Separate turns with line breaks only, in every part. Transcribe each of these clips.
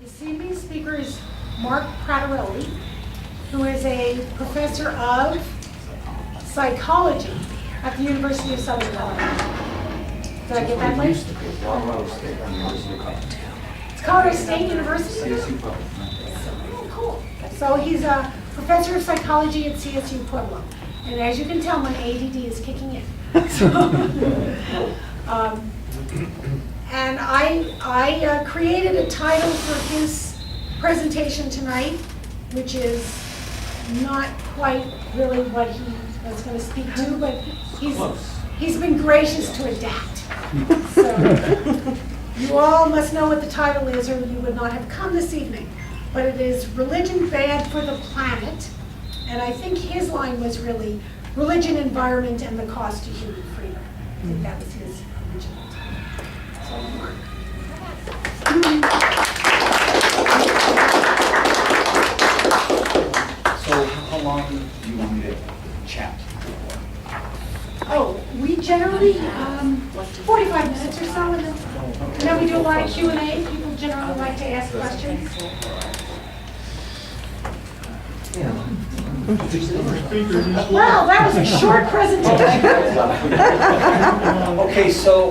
This evening's speaker is Marc Pratarelli, who is a professor of psychology at the University of Southern California. Did I get that right? It's Colorado State University? Oh, cool. So he's a professor of psychology at CSU Pueblo. And as you can tell, my ADD is kicking in. And I created a title for his presentation tonight, which is not quite really what he was going to speak to, but he's been gracious to adapt. So you all must know what the title is, or you would not have come this evening. But it is Religion Bad for the Planet, and I think his line was really Religion, Environment, and the Cost to Human Freedom. I think that was his original title. So, Marc.
So how long do you want me to chat?
Oh, we generally, 45 minutes or so, and then we do a lot of Q&A. People generally like to ask questions. Wow, that was a short presentation.
Okay, so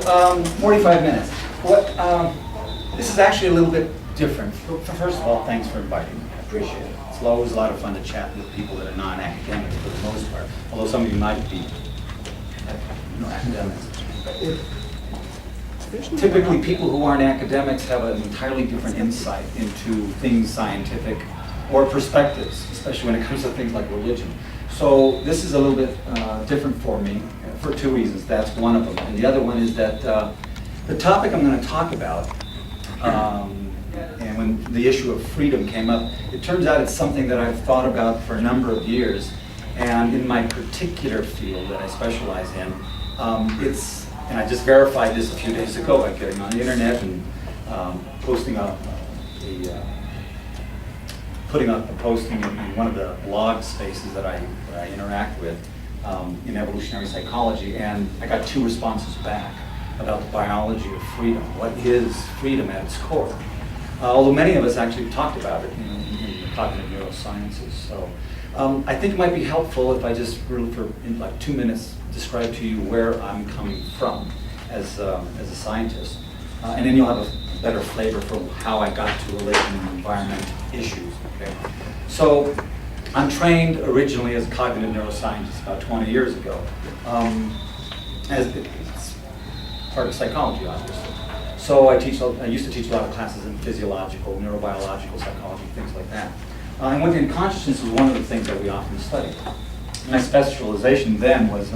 45 minutes. This is actually a little bit different. First of all, thanks for inviting me. I appreciate it. It's always a lot of fun to chat with people that are non-academic for the most part, although some of you might be academics. Typically, people who aren't academics have an entirely different insight into things scientific or perspectives, especially when it comes to things like religion. So this is a little bit different for me for two reasons. That's one of them. And the other one is that the topic I'm going to talk about, and when the issue of freedom came up, it turns out it's something that I've thought about for a number of years. And in my particular field that I specialize in, and I just verified this a few days ago by getting on the internet and putting up a posting in one of the blog spaces that I interact with in evolutionary psychology, and I got two responses back about the biology of freedom. What is freedom at its core? Although many of us actually talked about it in the cognitive neurosciences. So I think it might be helpful if I just really, in like 2 minutes, describe to you where I'm coming from as a scientist, and then you'll have a better flavor for how I got to religion and environment issues. Okay, so I'm trained originally as a cognitive neuroscientist about 20 years ago, as it's part of psychology, obviously. So I used to teach a lot of classes in physiological, neurobiological psychology, things like that. And within consciousness was one of the things that we often studied. My specialization then was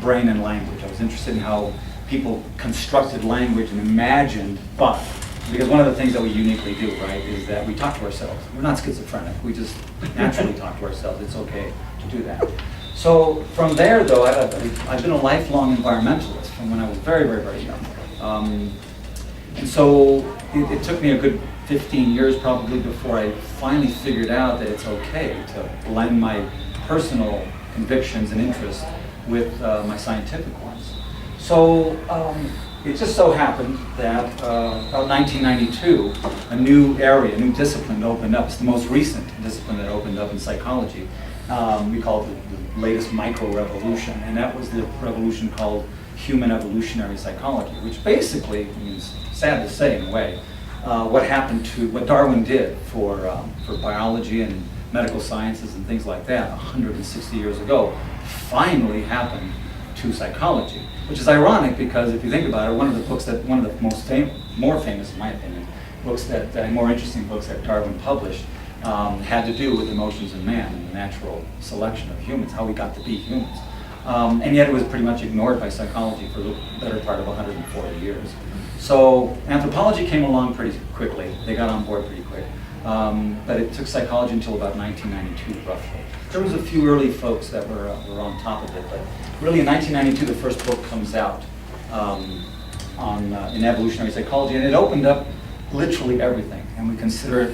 brain and language. I was interested in how people constructed language and imagined thought. Because one of the things that we uniquely do, right, is that we talk to ourselves. We're not schizophrenic. We just naturally talk to ourselves. It's okay to do that. So from there, though, I've been a lifelong environmentalist from when I was very, very, very young. And so it took me a good 15 years probably before I finally figured out that it's okay to blend my personal convictions and interests with my scientific ones. So it just so happened that about 1992, a new area, a new discipline opened up. It's the most recent discipline that opened up in psychology. We call it the latest micro-revolution, and that was the revolution called human evolutionary psychology, which basically means, sad to say in a way, what Darwin did for biology and medical sciences and things like that 160 years ago finally happened to psychology, which is ironic because if you think about it, one of the more famous, in my opinion, more interesting books that Darwin published had to do with emotions in man and the natural selection of humans, how we got to be humans. And yet it was pretty much ignored by psychology for the better part of 140 years. So anthropology came along pretty quickly. They got on board pretty quick. But it took psychology until about 1992, roughly. There was a few early folks that were on top of it, but really in 1992 the first book comes out in evolutionary psychology, and it opened up literally everything, and we consider it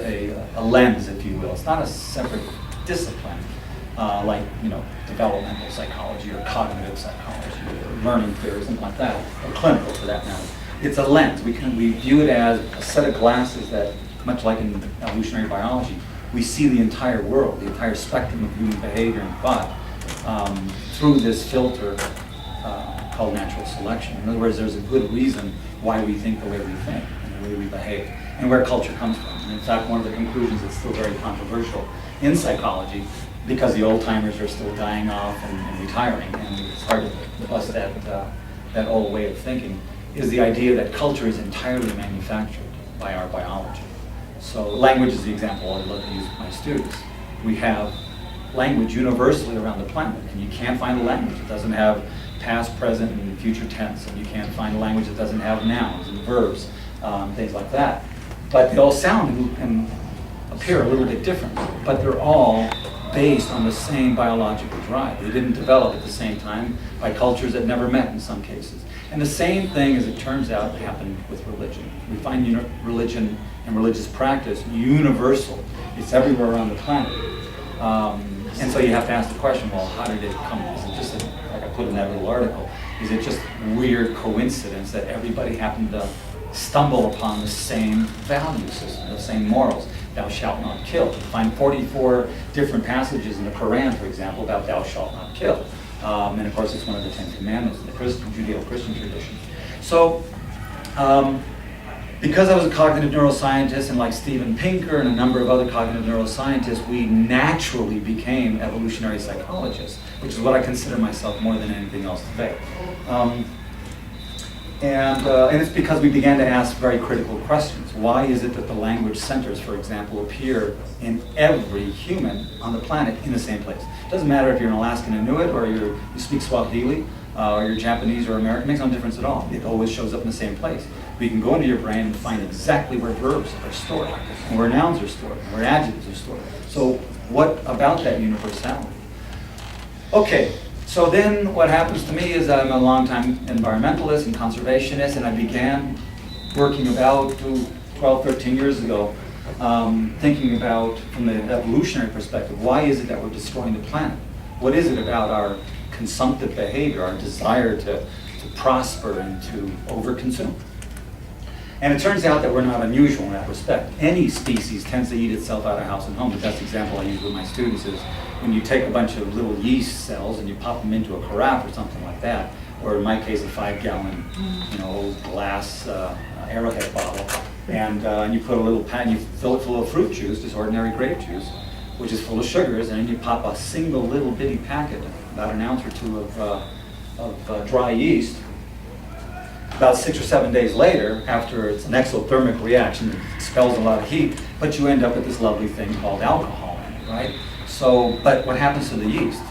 a lens, if you will. It's not a separate discipline like developmental psychology or cognitive psychology or learning theory, something like that, or clinical for that matter. It's a lens. We view it as a set of glasses that much like in evolutionary biology, we see the entire world, the entire spectrum of human behavior and thought through this filter called natural selection. In other words, there's a good reason why we think the way we think and the way we behave, and where culture comes from. And in fact, one of the conclusions that's still very controversial in psychology, because the old timers are still dying off and retiring, and it's hard to bust that old way of thinking, is the idea that culture is entirely manufactured by our biology. So language is the example I love to use with my students. We have language universally around the planet, and you can't find a language that doesn't have past, present, and future tense, and you can't find a language that doesn't have nouns and verbs, things like that. But they all sound and appear a little bit different, but they're all based on the same biological drive. They didn't develop at the same time by cultures that never met in some cases. And the same thing, as it turns out, happened with religion. We find religion and religious practice universal. It's everywhere around the planet. And so you have to ask the question, well, how did it come? Is it just, like I put in that little article, is it just weird coincidence that everybody happened to stumble upon the same value system, the same morals? Thou shalt not kill. You find 44 different passages in the Quran, for example, about thou shalt not kill. And of course, it's one of the 10 Commandments in the Judeo-Christian tradition. So, because I was a cognitive neuroscientist, and like Steven Pinker and a number of other cognitive neuroscientists, we naturally became evolutionary psychologists, which is what I consider myself more than anything else today. And it's because we began to ask very critical questions. Why is it that the language centers, for example, appear in every human on the planet in the same place? It doesn't matter if you're an Alaskan Inuit or you speak Swahili or you're Japanese or American, it makes no difference at all. It always shows up in the same place. We can go into your brain and find exactly where verbs are stored, and where nouns are stored, and where adjectives are stored. So what about that universality? Okay. So then what happens to me is that I'm a longtime environmentalist and conservationist, and I began working about 12, 13 years ago, thinking about, from the evolutionary perspective, why is it that we're destroying the planet? What is it about our consumptive behavior, our desire to prosper and to overconsume? And it turns out that we're not unusual in that respect. Any species tends to eat itself out of house and home. The best example I use with my students is when you take a bunch of little yeast cells and you pop them into a carafe or something like that, or in my case, a 5-gallon, old glass Arrowhead bottle, and you put a little pan, you fill it full of fruit juice, just ordinary grape juice, which is full of sugars, and then you pop a single little bitty packet, about an ounce or two of dry yeast. About 6 or 7 days later, after it's an exothermic reaction, it expels a lot of heat, but you end up with this lovely thing called alcohol in it, right? So, but what happens to the yeast?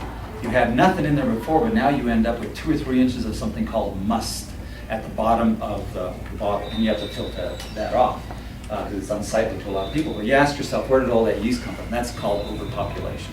You had nothing in there before, but now you end up with 2 or 3 inches of something called must at the bottom of the bottle, and you have to filter that off because it's unsightly to a lot of people. But you ask yourself, where did all that yeast come from? That's called overpopulation.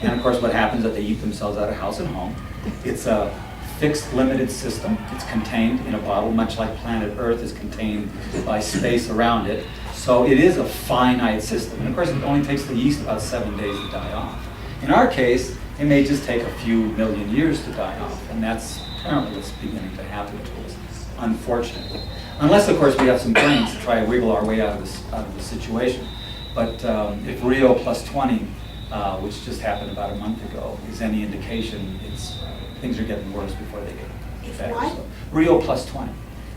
And of course, what happens is that they eat themselves out of house and home. It's a fixed, limited system. It's contained in a bottle, much like planet Earth is contained by space around it. So it is a finite system. And of course, it only takes the yeast about 7 days to die off. In our case, it may just take a few million years to die off. And that's apparently what's beginning to happen to us, unfortunately. Unless, of course, we have some brains to try to wiggle our way out of the situation. But if Rio plus 20, which just happened about a month ago, is any indication, things are getting worse before they get better.
What?
So, Rio plus 20.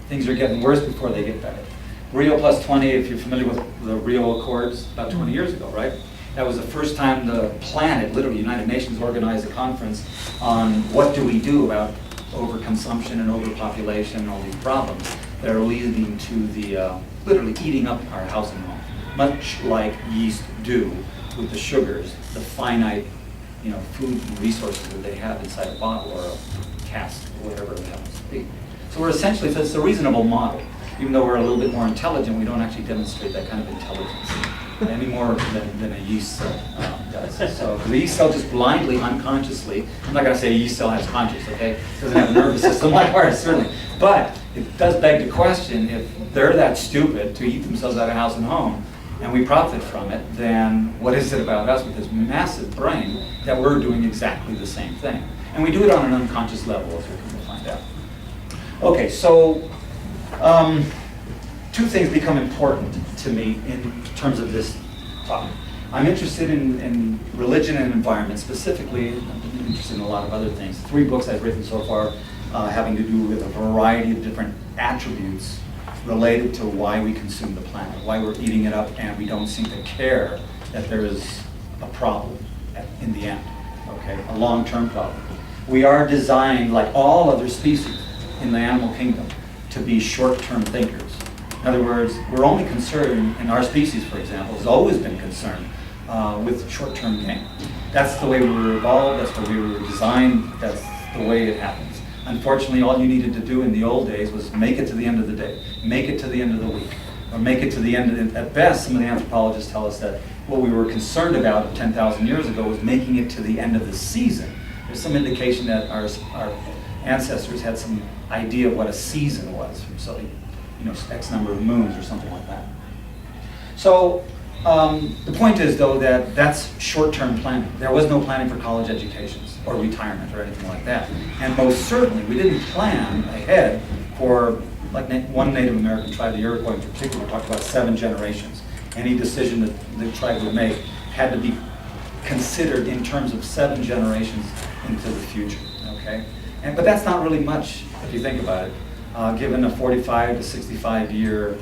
Things are getting worse before they get better. Rio plus 20, if you're familiar with the Rio Accords, about 20 years ago, right? That was the first time the planet, literally United Nations, organized a conference on what do we do about overconsumption and overpopulation and all these problems that are leading to the literally eating up our house and home, much like yeast do with the sugars, the finite food resources that they have inside a bottle or a cask or whatever it happens to be. So we're essentially, it's a reasonable model. Even though we're a little bit more intelligent, we don't actually demonstrate that kind of intelligence any more than a yeast cell does. So the yeast cell just blindly, unconsciously, I'm not going to say a yeast cell has conscience, okay? It doesn't have a nervous system like ours, certainly. But it does beg the question, if they're that stupid to eat themselves out of house and home, and we profit from it, then what is it about us with this massive brain that we're doing exactly the same thing? And we do it on an unconscious level, as we're going to find out. Okay, so 2 two things become important to me in terms of this topic. I'm interested in religion and environment specifically. I'm interested in a lot of other things. 3 books I've written so far having to do with a variety of different attributes related to why we consume the planet, why we're eating it up, and we don't seem to care that there is a problem in the end, okay, a long-term problem. We are designed, like all other species in the animal kingdom, to be short-term thinkers. In other words, we're only concerned, and our species, for example, has always been concerned with short-term gain. That's the way we were evolved, that's the way we were designed, that's the way it happens. Unfortunately, all you needed to do in the old days was make it to the end of the day, make it to the end of the week, or make it to the end of the, at best, some of the anthropologists tell us that what we were concerned about 10,000 years ago was making it to the end of the season. There's some indication that our ancestors had some idea of what a season was, so X number of moons or something like that. So the point is, though, that that's short-term planning. There was no planning for college educations or retirement or anything like that. And most certainly, we didn't plan ahead for, like one Native American tribe, the Iroquois in particular, talked about 7 generations. Any decision that the tribe would make had to be considered in terms of 7 generations into the future, okay? But that's not really much, if you think about it. Given a 45 to 65 year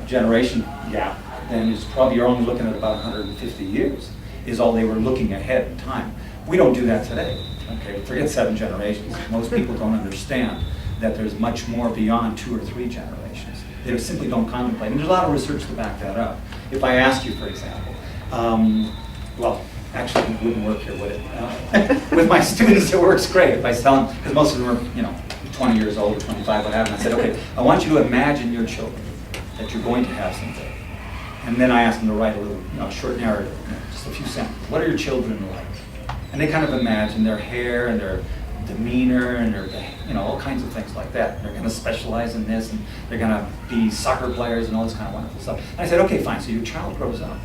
generation gap, then it's probably you're only looking at about 150 years is all they were looking ahead in time. We don't do that today, okay? Forget 7 generations. Most people don't understand that there's much more beyond 2 or 3 generations. They simply don't contemplate. And there's a lot of research to back that up. If I asked you, for example, well, actually it wouldn't work here, would it? With my students, it works great. If I tell them, because most of them are, 20 years old or 25, what have you. I said, okay, I want you to imagine your children that you're going to have someday. And then I asked them to write a little, short narrative, just a few sentences. What are your children like? And they kind of imagine their hair and their demeanor and their, all kinds of things like that. They're going to specialize in this, and they're going to be soccer players and all this kind of wonderful stuff. And I said, okay, fine, so your child grows up,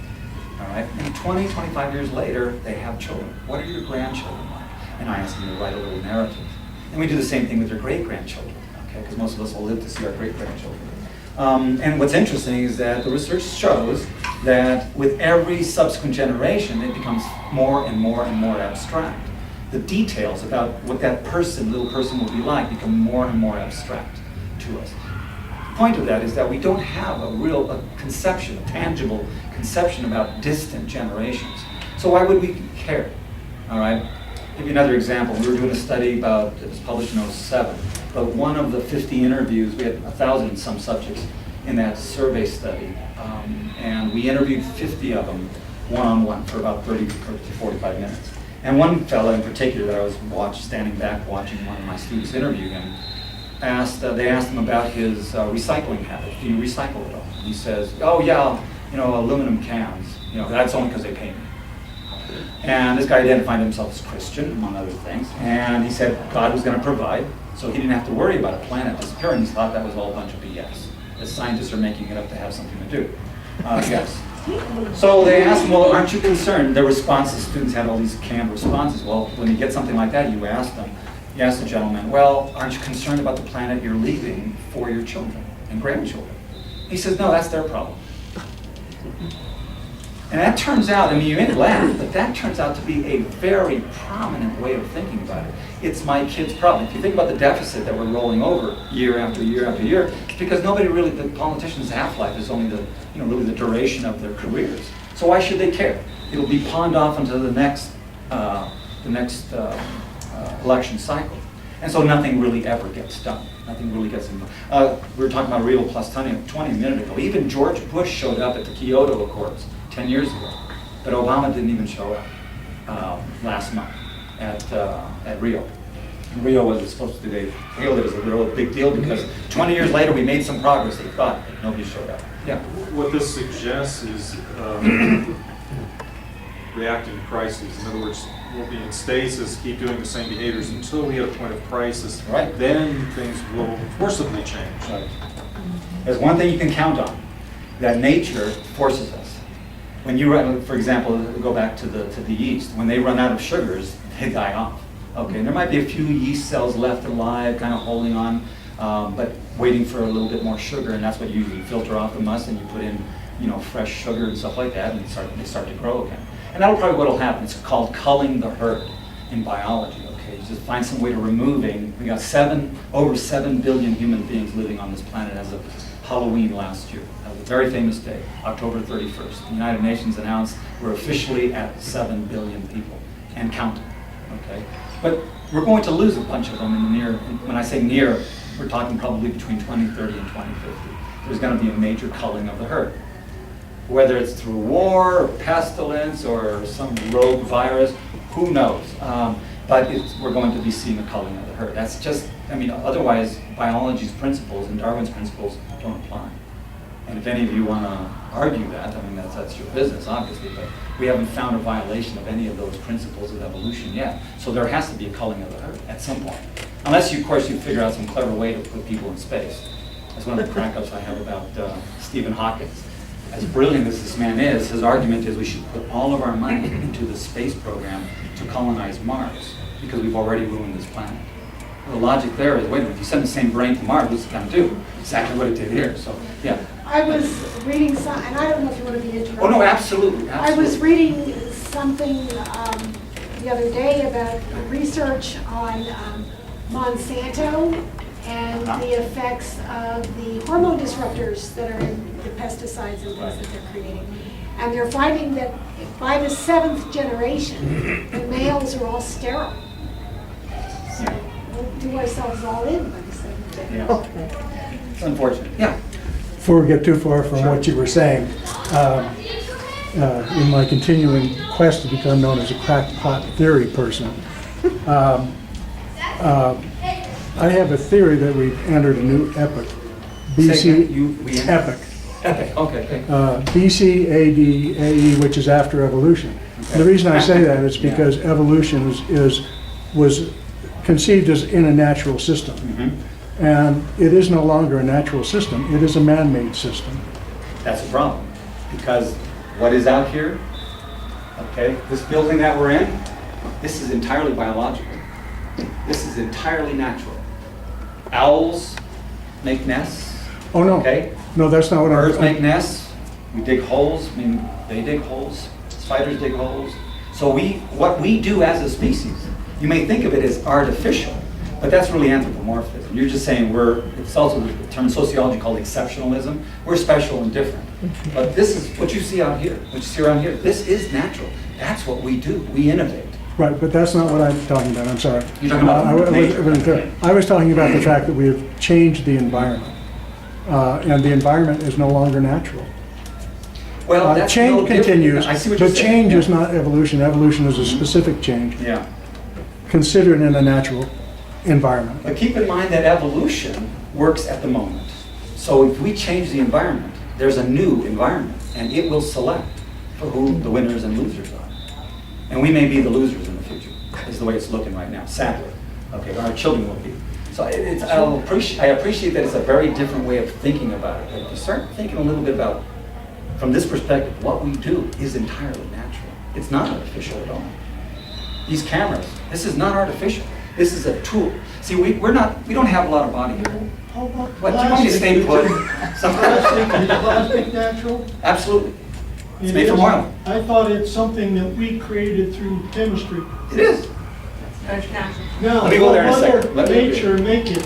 all right? And 20, 25 years later, they have children. What are your grandchildren like? And I asked them to write a little narrative. And we do the same thing with their great-grandchildren, okay? Because most of us will live to see our great-grandchildren. And what's interesting is that the research shows that with every subsequent generation, it becomes more and more and more abstract. The details about what that little person will be like, become more and more abstract to us. The point of that is that we don't have a conception, a tangible conception about distant generations. So why would we care? All right? I'll give you another example. We were doing a study about, it was published in 2007, but one of the 50 interviews, we had 1,000 and some subjects in that survey study, and we interviewed 50 of them one-on-one for about 30 to 45 minutes. And one fellow in particular that I was standing back watching one of my students interview him, they asked him about his recycling habit. Do you recycle at all? And he says, oh yeah, aluminum cans, that's only because they pay me. And this guy identified himself as Christian, among other things, and he said God was going to provide, so he didn't have to worry about a planet disappearing. He thought that was all a bunch of BS. The scientists are making it up to have something to do. Yes. So they asked him, well, aren't you concerned? Their responses, students had all these canned responses. Well, when you get something like that, you ask the gentleman, well, aren't you concerned about the planet you're leaving for your children and grandchildren? He says, no, that's their problem. And that turns out, you may laugh, but that turns out to be a very prominent way of thinking about it. It's my kid's problem. If you think about the deficit that we're rolling over year after year after year, it's because the politicians' half-life is only really the duration of their careers. So why should they care? It'll be pawned off into the next election cycle. And so nothing really ever gets done. Nothing really gets done. We were talking about Rio plus 20 a minute ago. Even George Bush showed up at the Kyoto Accords 10 years ago, but Obama didn't even show up last month at Rio. And Rio was supposed to be it was a real big deal because 20 years later we made some progress. They thought nobody showed up. Yeah.
What this suggests is reacting to crises. In other words, we'll be in stasis, keep doing the same behaviors until we hit a point of crisis.
Right.
Then things will forcibly change.
Right. There's one thing you can count on, that nature forces us. When you run, for example, go back to the yeast, when they run out of sugars, they die off. Okay, and there might be a few yeast cells left alive, kind of holding on, but waiting for a little bit more sugar, and that's what you usually filter off the must, and you put in, fresh sugar and stuff like that, and they start to grow again. And that'll probably what'll happen. It's called culling the herd in biology. Okay, you just find some way to removing. We got over 7 billion human beings living on this planet as of Halloween last year. That was a very famous day, October 31st. The United Nations announced we're officially at 7 billion people and counting. Okay, but we're going to lose a bunch of them in the near. When I say near, we're talking probably between 2030 and 2050. There's going to be a major culling of the herd. Whether it's through war, or pestilence, or some rogue virus, who knows? But we're going to be seeing a culling of the herd. That's just, otherwise biology's principles and Darwin's principles don't apply. And if any of you want to argue that, that's your business, obviously, but we haven't found a violation of any of those principles of evolution yet. So there has to be a culling of the herd at some point. Unless, of course, you figure out some clever way to put people in space. That's one of the crack-ups I have about Stephen Hawking. As brilliant as this man is, his argument is we should put all of our money into the space program to colonize Mars, because we've already ruined this planet. Well, the logic there is, wait a minute, if you send the same brain to Mars, what's it going to do? Exactly what it did here, so, yeah.
I was reading some, and I don't know if you want to be interrupted.
Oh, no, absolutely.
I was reading something the other day about research on Monsanto and the effects of the hormone disruptors that are in the pesticides and things that they're creating. And they're finding that by the 7th generation, the males are all sterile. So we'll do ourselves all in by the 7th generation.
Yeah. It's unfortunate. Yeah.
Before we get too far from what you were saying, in my continuing quest to become known as a crackpot theory person, I have a theory that we've entered a new epoch. Epoch.
Epic, okay.
BC AD AE, which is after evolution.
Okay.
The reason I say that is because evolution was conceived as in a natural system.
Mm-hmm.
And it is no longer a natural system, it is a man-made system.
That's a problem, because what is out here, okay, this building that we're in, this is entirely biological. This is entirely natural. Owls make nests.
Oh, no.
Okay?
No, that's not what
Birds make nests. We dig holes. They dig holes. Spiders dig holes. So what we do as a species, you may think of it as artificial, but that's really anthropomorphism. You're just saying it's also the term in sociology called exceptionalism. We're special and different. But this is what you see out here, what you see around here. This is natural. That's what we do. We innovate.
Right, but that's not what I'm talking about, I'm sorry.
You're talking about nature.
I was talking about the fact that we have changed the environment. And the environment is no longer natural.
Well, that's
change
no different.
continues,
I see what you're
but
saying.
change is not evolution. Evolution is a specific change
Yeah.
considered in a natural environment.
But keep in mind that evolution works at the moment. So if we change the environment, there's a new environment, and it will select for who the winners and losers are. And we may be the losers in the future, is the way it's looking right now, sadly. Okay, our children will be. So I appreciate that it's a very different way of thinking about it. But if you start thinking a little bit about, from this perspective, what we do is entirely natural. It's not artificial at all. These cameras, this is not artificial. This is a tool. See, we don't have a lot of body here.
How about
What, do you want me to stay put?
Is plastic natural?
Absolutely. It's
It
made from
is.
oil.
I thought it's something that we created through chemistry.
It is.
Now,
Let me go there in a
Mother
second. Let me-
Nature make it.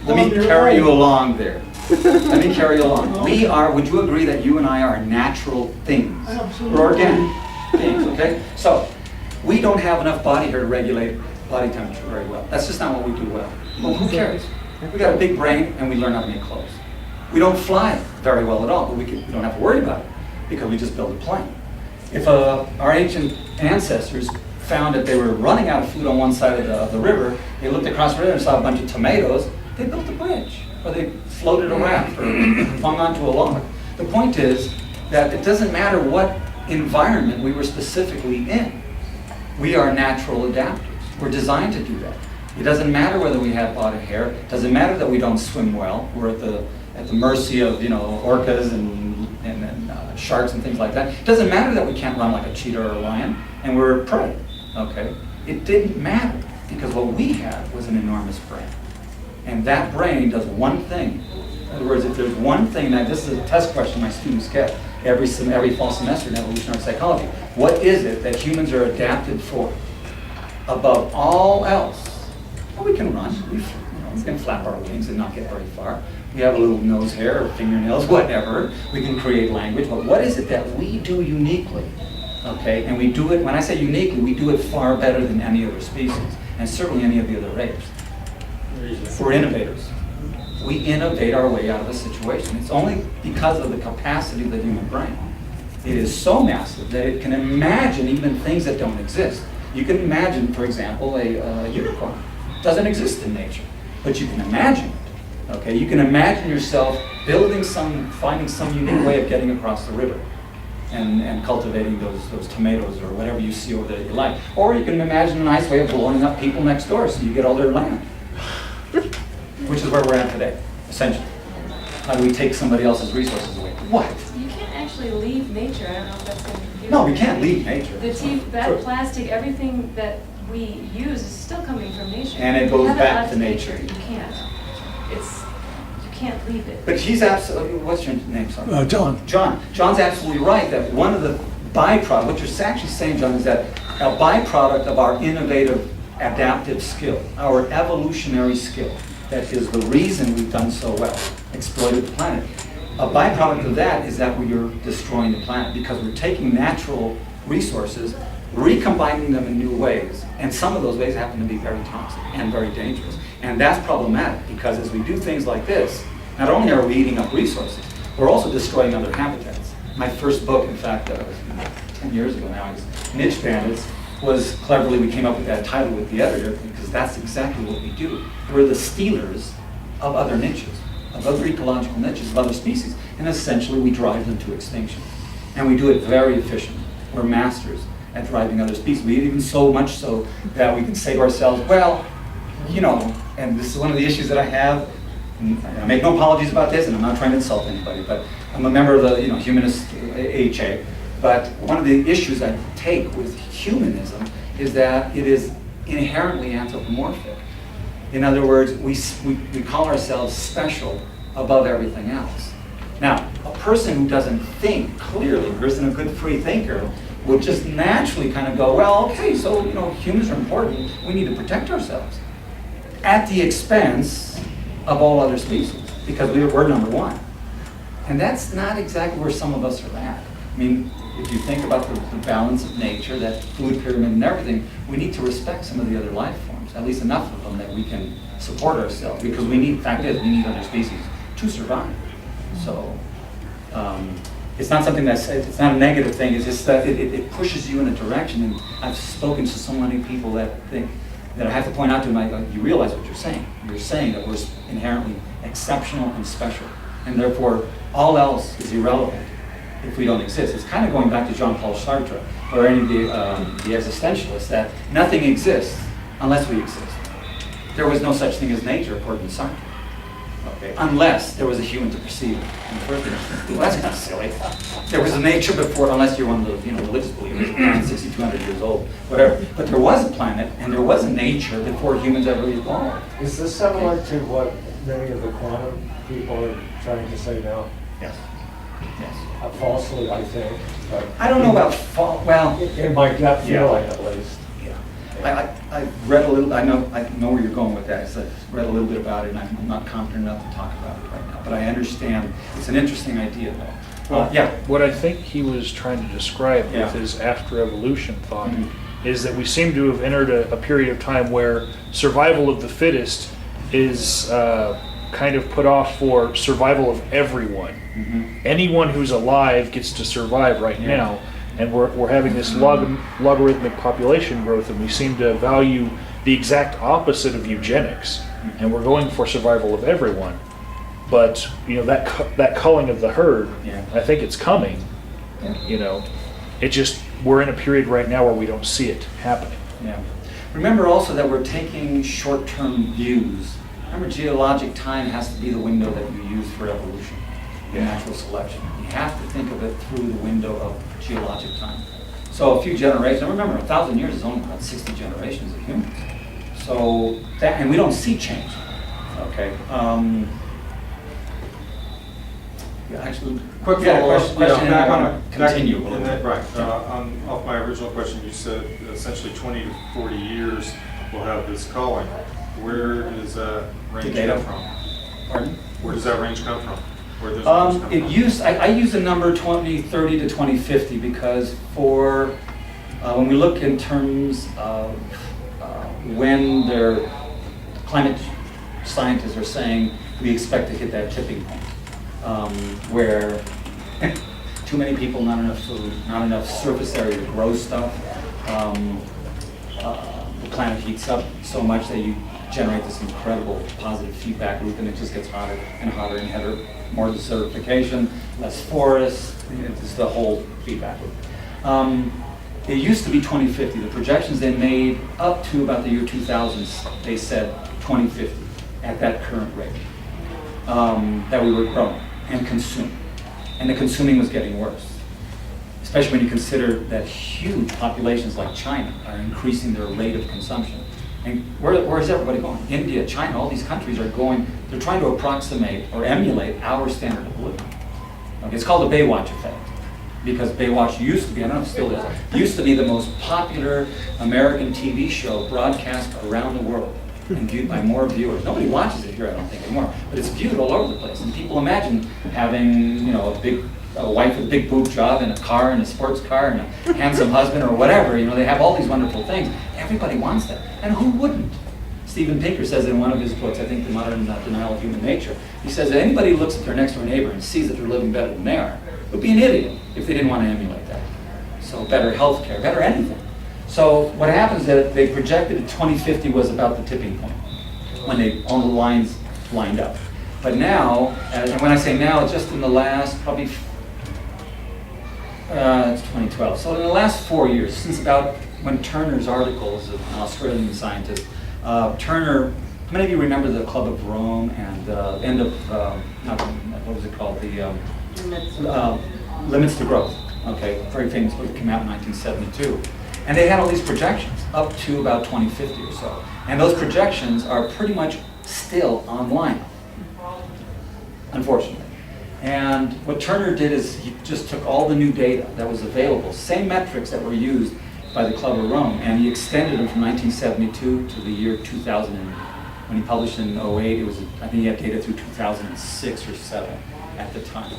Let me
on their
carry you
own.
along there. Let me carry you along. We are, would you agree that you and I are natural things?
Absolutely.
We're organic things, okay? So, we don't have enough body here to regulate body temperature very well. That's just not what we do well. Well, who cares? We got a big brain and we learn how to make clothes. We don't fly very well at all, but we don't have to worry about it because we just build a plane. If our ancient ancestors found that they were running out of food on one side of the river, they looked across the river and saw a bunch of tomatoes, they built a bridge, or they floated a raft, or hung onto a log. The point is that it doesn't matter what environment we were specifically in. We are natural adapters. We're designed to do that. It doesn't matter whether we have body hair. It doesn't matter that we don't swim well. We're at the mercy of orcas and sharks and things like that. It doesn't matter that we can't run like a cheetah or a lion, and we're prey. Okay, it didn't matter because what we had was an enormous brain, And that brain does one thing. In other words, if there's one thing, now this is a test question my students get every fall semester in evolutionary psychology. What is it that humans are adapted for above all else? Well, we can run. We can flap our wings and not get very far. We have a little nose hair or fingernails, whatever. We can create language. But what is it that we do uniquely? Okay, and we do it, when I say uniquely, we do it far better than any other species, and certainly any of the other apes. We're innovators. We innovate our way out of a situation. It's only because of the capacity of the human brain. It is so massive that it can imagine even things that don't exist. You can imagine, for example, a unicorn. It doesn't exist in nature, but you can imagine it. Okay, you can imagine yourself finding some unique way of getting across the river and cultivating those tomatoes or whatever you see over there that you like. Or you can imagine a nice way of blowing up people next door so you get all their land. Which is where we're at today, essentially. How do we take somebody else's resources away? What?
You can't actually leave nature. I don't know if that's going to confuse
No,
you.
we can't leave nature.
That
Sure.
plastic, everything that we use is still coming from nature.
And it
You
goes
have
back
out
to
of
nature.
You can't. You can't leave it.
But he's absolutely, what's your name, sorry?
John.
John's absolutely right that one of the byproducts, what you're actually saying, John, is that a byproduct of our innovative adaptive skill, our evolutionary skill, that is the reason we've done so well, exploited the planet. A byproduct of that is that we are destroying the planet because we're taking natural resources, recombining them in new ways, and some of those ways happen to be very toxic and very dangerous. And that's problematic because as we do things like this, not only are we eating up resources, we're also destroying other habitats. My first book, in fact, 10 years ago now, is Niche Bandits, was cleverly, we came up with that title with the editor because that's exactly what we do. We're the stealers of other niches, of other ecological niches, of other species, and essentially we drive them to extinction. And we do it very efficiently. We're masters at driving other species. We even so much so that we can say to ourselves, well, you know, and this is one of the issues that I have, and I make no apologies about this, and I'm not trying to insult anybody, but I'm a member of the humanist AHA. But one of the issues I take with humanism is that it is inherently anthropomorphic. In other words, we call ourselves special above everything else. Now, a person who doesn't think clearly, who isn't a good free thinker, would just naturally kind of go, well, okay, so humans are important. We need to protect ourselves at the expense of all other species because we're number one. And that's not exactly where some of us are at. I mean, if you think about the balance of nature, that food pyramid and everything, we need to respect some of the other life forms, at least enough of them that we can support ourselves, because we need other species to survive. So it's not something it's not a negative thing, it's just that it pushes you in a direction, and I've spoken to so many people that think, that I have to point out to them, you realize what you're saying. You're saying that we're inherently exceptional and special, and therefore all else is irrelevant if we don't exist. It's kind of going back to Jean-Paul Sartre or any of the existentialists, that nothing exists unless we exist. There was no such thing as nature according to Sartre. Okay, unless there was a human to perceive it in the first place. Well, that's kind of silly. There was a nature before, unless you're one of the religious believers, 6,200 years old, whatever. But there was a planet and there was a nature before humans ever evolved.
Is this similar to what many of the quantum people are trying to say now?
Yes. Yes.
Falsely, I think. But
I don't know about well.
in my gut feeling, at least.
Yeah. I read a little. I know where you're going with that. So I've read a little bit about it, and I'm not confident enough to talk about it right now. But I understand. It's an interesting idea, though.
Well,
Yeah.
What I think he was trying to describe
Yeah.
with his after evolution thought
Mhm.
is that we seem to have entered a period of time where survival of the fittest is kind of put off for survival of everyone.
Mhm.
Anyone who's alive gets to survive right
Yeah.
now, and we're having this logarithmic population growth, and we seem to value the exact opposite of eugenics, and we're going for survival of everyone. But that culling of the herd,
Yeah.
I think it's coming.
Yeah.
It just, we're in a period right now where we don't see it happening.
Yeah. Remember also that we're taking short-term views. Remember, geologic time has to be the window that you use for evolution, natural selection. You have to think of it through the window of geologic time. So a few generations, and remember, 1,000 years is only about 60 generations of humans. So that, and we don't see change. Okay. Yeah, actually,
Quick
yeah,
follow-up,
question, and
back
I
on
wanna continue a little
and
bit.
then- Right, off my original question, you said essentially 20 to 40 years we'll have this calling. Where does that range
data.
come from?
Pardon?
Where does that range come from? Where does it come from?
I use the number 2030 to 2050 because for, when we look in terms of when their climate scientists are saying we expect to hit that tipping point, where too many people, not enough food, not enough surface area to grow stuff, the planet heats up so much that you generate this incredible positive feedback loop, and it just gets hotter and hotter and hotter. More desertification, less forests, it's the whole feedback loop. It used to be 2050. The projections they made up to about the year 2000, they said 2050 at that current rate that we were growing and consuming. And the consuming was getting worse, especially when you consider that huge populations like China are increasing their rate of consumption. And where is everybody going? India, China, all these countries are going, they're trying to approximate or emulate our standard of living. Okay, it's called the Baywatch effect. Because Baywatch used to be, I don't know if it still is, used to be the most popular American TV show broadcast around the world and viewed by more viewers. Nobody watches it here, I don't think, anymore, but it's viewed all over the place. And people imagine having, you know, a wife with a big boob job and a car and a sports car and a handsome husband or whatever. You know, they have all these wonderful things. Everybody wants that. And who wouldn't? Steven Pinker says in one of his books, I think The Modern Denial of Human Nature, he says that anybody who looks at their next door neighbor and sees that they're living better than they are would be an idiot if they didn't want to emulate that. So better health care, better anything. So what happens is that they projected that 2050 was about the tipping point when all the lines lined up. But now, and when I say now, just in the last probably, it's 2012. So in the last 4 years, since about when Turner's article is an Australian scientist, Turner, how many of you remember the Club of Rome and end of, what was it called? The Limits to Growth. Okay, very famous book that came out in 1972. And they had all these projections up to about 2050 or so. And those projections are pretty much still online, unfortunately. And what Turner did is he just took all the new data that was available, same metrics that were used by the Club of Rome, and he extended them from 1972 to the year 2000. When he published in 2008, it was, I think he had data through 2006 or 7 at the time.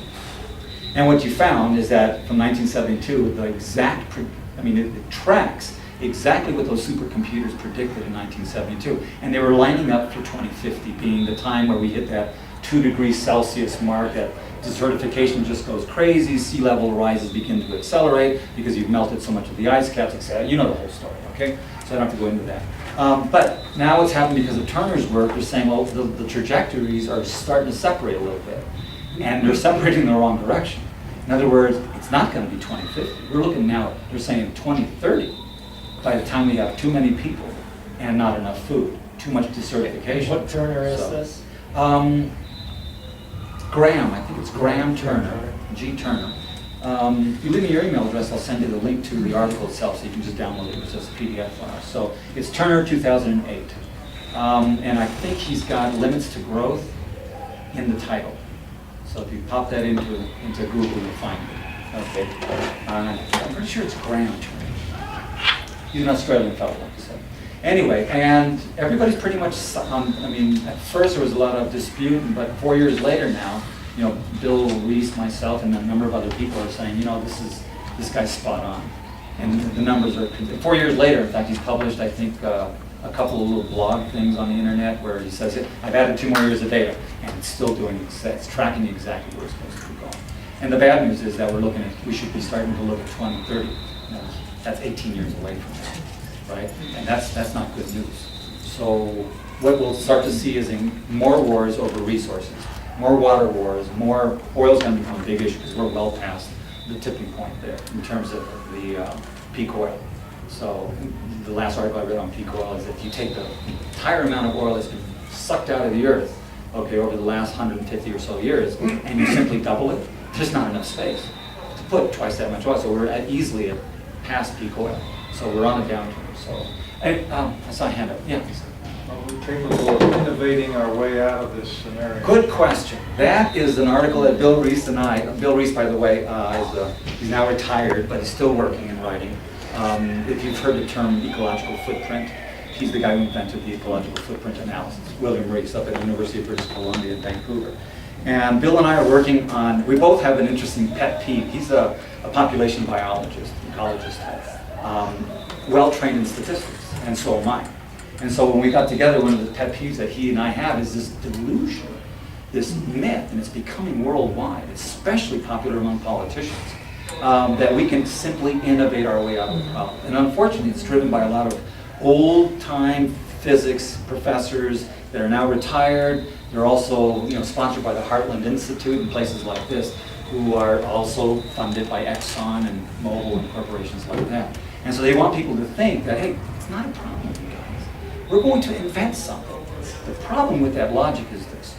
And what you found is that from 1972, the exact, it tracks exactly what those supercomputers predicted in 1972. And they were lining up for 2050 being the time where we hit that 2 degrees Celsius mark, that desertification just goes crazy, sea level rises begin to accelerate because you've melted so much of the ice caps, etc. You know the whole story, okay? So I don't have to go into that. But now what's happened because of Turner's work, they're saying, well, the trajectories are starting to separate a little bit. And they're separating in the wrong direction. In other words, it's not going to be 2050. We're looking now, they're saying 2030, by the time we have too many people and not enough food, too much desertification.
What Turner is this?
Graham, I think it's Graham Turner, G. Turner. If you leave me your email address, I'll send you the link to the article itself so you can just download it. It's just a PDF file. So it's Turner 2008. And I think he's got Limits to Growth in the title. So if you pop that into Google, you'll find it. Okay. I'm pretty sure it's Graham Turner. He's an Australian fellow, like I said. Anyway, and everybody's pretty much, at first there was a lot of dispute, but 4 years later now, you know, Bill Reese, myself, and a number of other people are saying, you know, this guy's spot on. And the numbers are, 4 years later, in fact, he's published, I think, a couple of little blog things on the internet where he says, I've added 2 more years of data, and it's still it's tracking exactly where it's supposed to be going. And the bad news is that we should be starting to look at 2030. You know, that's 18 years away from now, right? And that's not good news. So what we'll start to see is more wars over resources, more water wars, more oil's going to become a big issue because we're well past the tipping point there in terms of the peak oil. So the last article I read on peak oil is that if you take the entire amount of oil that's been sucked out of the earth, okay, over the last 150 or so years, and you simply double it, there's not enough space to put twice that much oil. So we're easily past peak oil. So we're on a downturn. So I saw a hand up. Yeah.
Are we capable of innovating our way out of this scenario?
Good question. That is an article that Bill Reese and Bill Reese, by the way, he's now retired, but he's still working and writing. If you've heard the term ecological footprint, he's the guy who invented the ecological footprint analysis, William Reese, up at the University of British Columbia in Vancouver. And Bill and I are working on, we both have an interesting pet peeve. He's a population biologist, ecologist, well-trained in statistics, and so am I. And so when we got together, one of the pet peeves that he and I have is this delusion, this myth, and it's becoming worldwide, especially popular among politicians, that we can simply innovate our way out of the problem. And unfortunately, it's driven by a lot of old-time physics professors that are now retired. They're also, sponsored by the Heartland Institute and places like this, who are also funded by Exxon and Mobil and corporations like that. And so they want people to think that, hey, it's not a problem, you guys. We're going to invent something. The problem with that logic is this.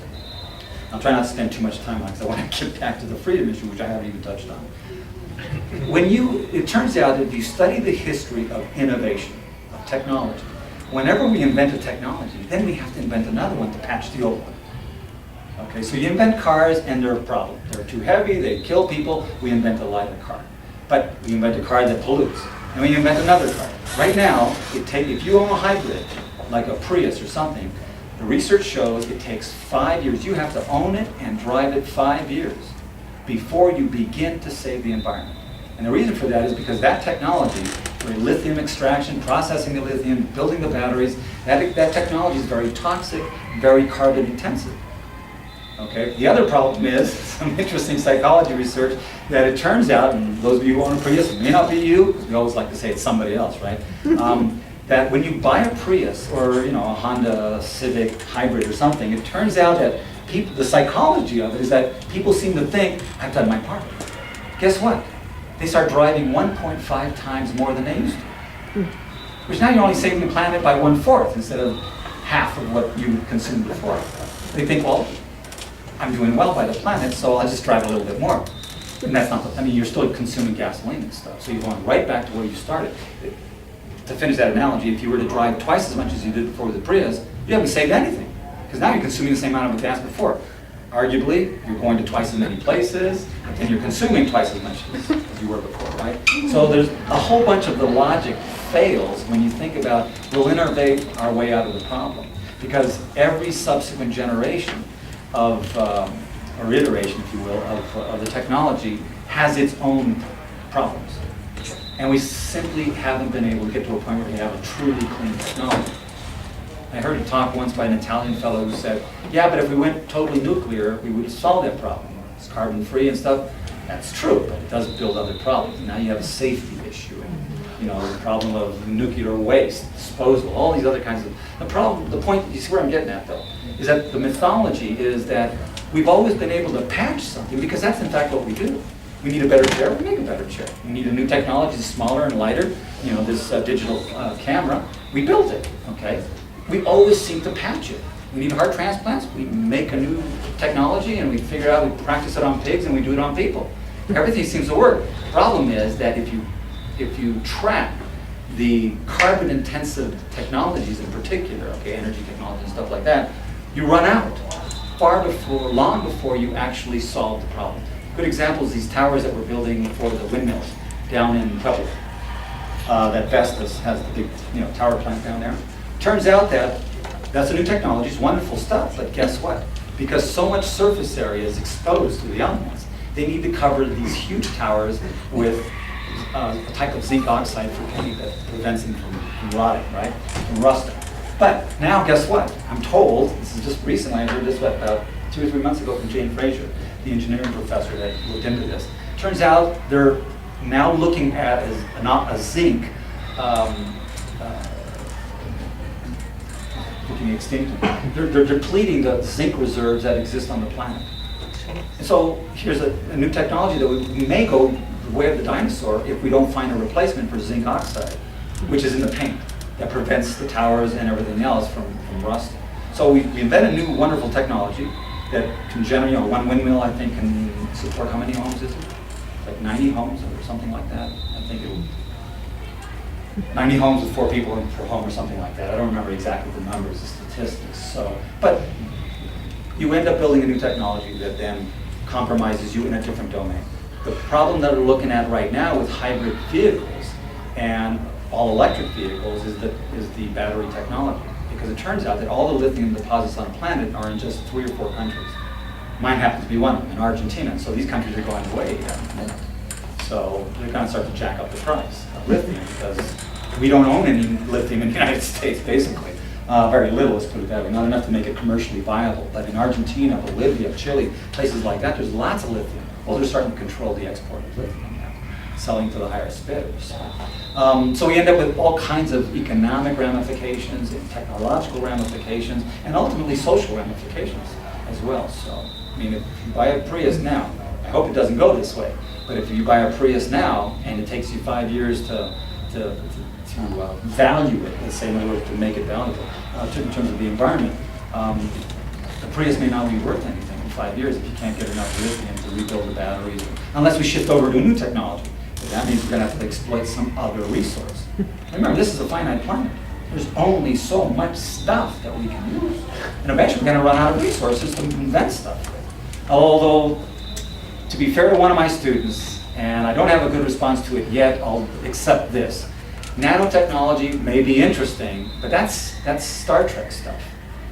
I'll try not to spend too much time on it because I want to get back to the freedom issue, which I haven't even touched on. It turns out that if you study the history of innovation, of technology, whenever we invent a technology, then we have to invent another one to patch the old one. Okay, so you invent cars and they're a problem. They're too heavy, they kill people, we invent a lighter car. But we invent a car that pollutes, and we invent another car. Right now, if you own a hybrid, like a Prius or something, the research shows it takes 5 years. You have to own it and drive it 5 years before you begin to save the environment. And the reason for that is because that technology, for lithium extraction, processing the lithium, building the batteries, that technology is very toxic, very carbon intensive. Okay. The other problem is some interesting psychology research that it turns out, and those of you who own a Prius, it may not be you, because we always like to say it's somebody else, right? That when you buy a Prius or a Honda Civic hybrid or something, it turns out that the psychology of it is that people seem to think, I've done my part. Guess what? They start driving 1.5 times more than they used to. Which now you're only saving the planet by 1/4 instead of half of what you consumed before. They think, well, I'm doing well by the planet, so I'll just drive a little bit more. And that's not, you're still consuming gasoline and stuff, so you're going right back to where you started. To finish that analogy, if you were to drive twice as much as you did before with the Prius, you haven't saved anything, because now you're consuming the same amount of gas before. Arguably, you're going to twice as many places, and you're consuming twice as much as you were before, right? So there's a whole bunch of the logic fails when you think about, we'll innovate our way out of the problem, because every subsequent generation or iteration, if you will, of the technology has its own problems. And we simply haven't been able to get to a point where we have a truly clean technology. I heard a talk once by an Italian fellow who said, yeah, but if we went totally nuclear, we would solve that problem. It's carbon-free and stuff. That's true, but it does build other problems. Now you have a safety issue, and the problem of nuclear waste, disposal, all these other kinds of... The point, you see where I'm getting at though, is that the mythology is that we've always been able to patch something, because that's in fact what we do. We need a better chair, we make a better chair. We need a new technology, smaller and lighter, this digital camera, we build it, okay? We always seem to patch it. We need heart transplants, we make a new technology and we figure out, we practice it on pigs and we do it on people. Everything seems to work. The problem is that if you track the carbon-intensive technologies in particular, okay, energy technology and stuff like that, you run out long before you actually solve the problem. Good example is these towers that we're building for the windmills down in Pueblo. That Vestas has the big tower plant down there. Turns out that that's a new technology, it's wonderful stuff, but guess what? Because so much surface area is exposed to the elements, they need to cover these huge towers with a type of zinc oxide for paint that prevents them from rotting, right? From rusting. But now, guess what? I'm told, this is just recently, I heard this about 2 or 3 months ago from Jane Fraser, the engineering professor that looked into this. Turns out they're now looking at a zinc, looking extinct. They're depleting the zinc reserves that exist on the planet. And so here's a new technology that we may go the way of the dinosaur if we don't find a replacement for zinc oxide, which is in the paint, that prevents the towers and everything else from rusting. So we invent a new wonderful technology that can generate, one windmill I think can support how many homes is it? Like 90 homes or something like that. I think 90 homes with 4 people per home or something like that. I don't remember exactly the numbers, the statistics. So, but you end up building a new technology that then compromises you in a different domain. The problem that we're looking at right now with hybrid vehicles and all electric vehicles is the battery technology. Because it turns out that all the lithium deposits on the planet are in just 3 or 4 countries. Mine happens to be one of them, in Argentina. So these countries are going way down more. So they're going to start to jack up the price of lithium because we don't own any lithium in the United States, basically. Very little, let's put it that way. Not enough to make it commercially viable. But in Argentina, Bolivia, Chile, places like that, there's lots of lithium. Well, they're starting to control the export of lithium now, selling to the highest bidders. So we end up with all kinds of economic ramifications and technological ramifications and ultimately social ramifications as well. So, I mean, if you buy a Prius now, I hope it doesn't go this way, but if you buy a Prius now and it takes you 5 years to value it, let's say, in other words, to make it valuable, in terms of the environment, the Prius may not be worth anything in 5 years if you can't get enough lithium to rebuild the batteries, unless we shift over to a new technology. But that means we're going to have to exploit some other resource. Remember, this is a finite planet. There's only so much stuff that we can use. And eventually we're going to run out of resources to invent stuff with. Although, to be fair to one of my students, and I don't have a good response to it yet, I'll accept this. Nanotechnology may be interesting, but that's Star Trek stuff.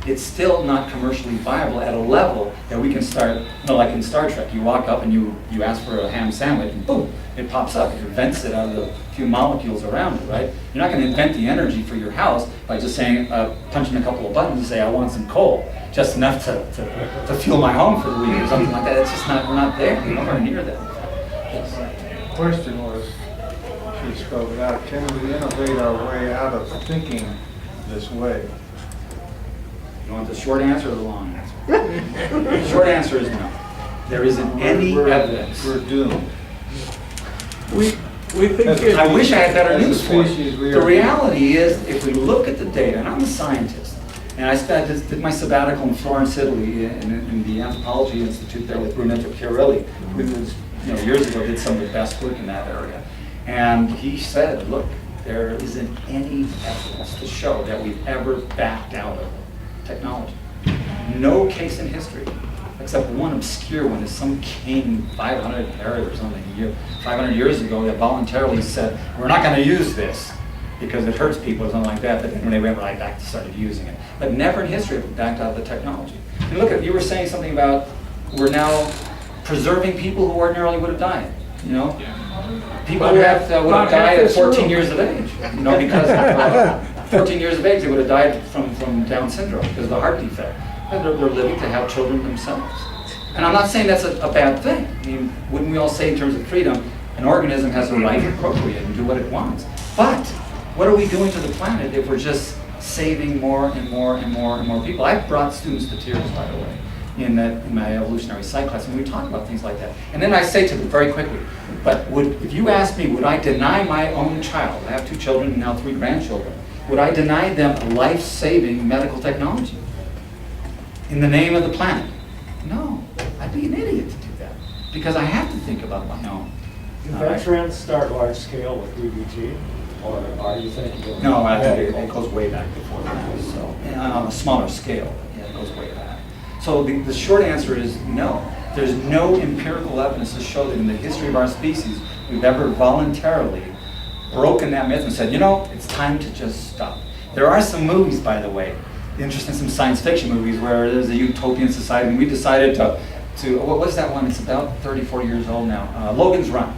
It's still not commercially viable at a level that we can start, like in Star Trek, you walk up and you ask for a ham sandwich and boom, it pops up. It invents it out of the few molecules around it, right? You're not going to invent the energy for your house by just saying, punching a couple of buttons and say, I want some coal, just enough to fuel my home for the week or something like that. It's just not, we're not there, we're nowhere near that. Yes.
The question was, she spoke out, can we innovate our way out of thinking this way?
You want the short answer or the long answer? The short answer is no. There isn't any evidence.
We're doomed.
We think
I wish I had better
As a
news for
species,
you.
we
The
are-
reality is, if we look at the data, and I'm a scientist, and I did my sabbatical in Florence, Italy, in the Anthropology Institute there with Brunetto Chiarelli, who was, years ago did some of the best work in that area. And he said, look, there isn't any evidence to show that we've ever backed out of technology. No case in history, except one obscure one, is some king 500 or something 500 years ago that voluntarily said, we're not going to use this because it hurts people or something like that, but then when they went right back, started using it. But never in history have we backed out of the technology. And look, you were saying something about we're now preserving people who ordinarily would have died, People who would have died at 14 years of age, because 14 years of age, they would have died from Down syndrome because of the heart defect. And they're living to have children themselves. And I'm not saying that's a bad thing. I mean, wouldn't we all say in terms of freedom, an organism has a right to procreate and do what it wants. But what are we doing to the planet if we're just saving more and more and more and more people? I've brought students to tears, by the way, in my evolutionary psych class, and we talk about things like that. And then I say to them very quickly, but if you ask me, would I deny my own child, I have 2 children and now 3 grandchildren, would I deny them life-saving medical technology in the name of the planet? No, I'd be an idiot to do that, because I have to think about my own.
Do veterans start large scale with DBT, or are you thinking of?
No, I think it goes way back before that, so, and on a smaller scale, it goes way back. So the short answer is no. There's no empirical evidence to show that in the history of our species, we've ever voluntarily broken that myth and said, it's time to just stop. There are some movies, by the way, interesting, some science fiction movies where there's a utopian society, and we decided to what was that one? It's about 30, 40 years old now. Logan's Run,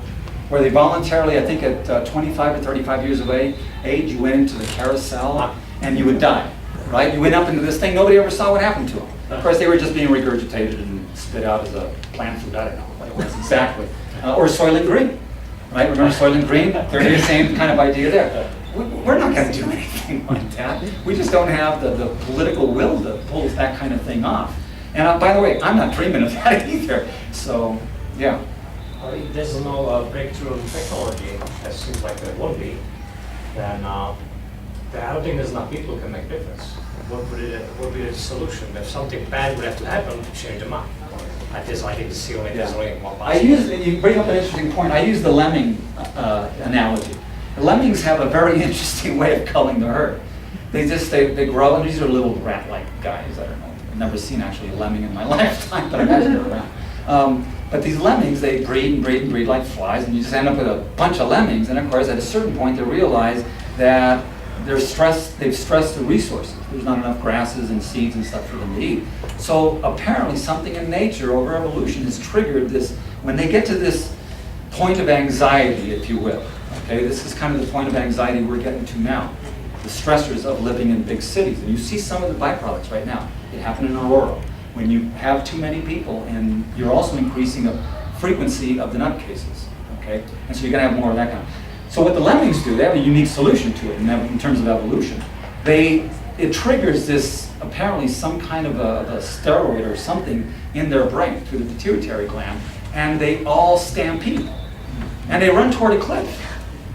where they voluntarily, I think at 25 or 35 years of age, you went into the carousel and you would die, right? You went up into this thing, nobody ever saw what happened to them. Of course, they were just being regurgitated and spit out as a plant food, I don't know what it was exactly. Or Soylent Green, right? Remember Soylent Green? They're the same kind of idea there. We're not going to do anything like that. We just don't have the political will to pull that kind of thing off. And by the way, I'm not dreaming of that either. So, yeah.
Well, if there's no breakthrough in technology, as seems like there won't be, then I don't think there's enough people who can make a difference. What would be the solution? If something bad would have to happen to change the mind. I think the ceiling is only more possible.
You bring up an interesting point. I use the lemming analogy. lemmings have a very interesting way of culling the herd. They grow, and these are little rat-like guys. I don't know. I've never seen actually a lemming in my lifetime, but I imagine they're around. But these lemmings, they breed and breed and breed like flies, and you just end up with a bunch of lemmings. And of course, at a certain point, they realize that they've stressed the resources. There's not enough grasses and seeds and stuff for them to eat. So apparently, something in nature over evolution has triggered this. When they get to this point of anxiety, if you will, okay, this is kind of the point of anxiety we're getting to now. The stressors of living in big cities. And you see some of the byproducts right now. It happened in Aurora. When you have too many people, and you're also increasing the frequency of the nutcases, okay? And so you're gonna have more of that kind of. So what the lemmings do, they have a unique solution to it in terms of evolution. It triggers this, apparently some kind of a steroid or something in their brain through the pituitary gland, and they all stampede. And they run toward a cliff.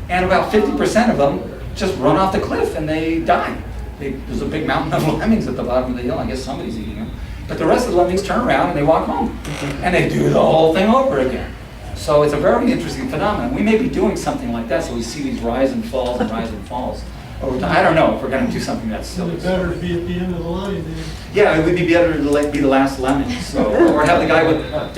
And about 50% of them just run off the cliff and they die. There's a big mountain of lemmings at the bottom of the hill. I guess somebody's eating them. But the rest of the lemmings turn around and they walk home. And they do the whole thing over again. So it's a very interesting phenomenon. We may be doing something like that, so we see these rise and falls and rise and falls over time. I don't know if we're going to do something that's silly.
It's better to be at the end of the line then.
Yeah, it would be better to be the last lemming. So, or have the guy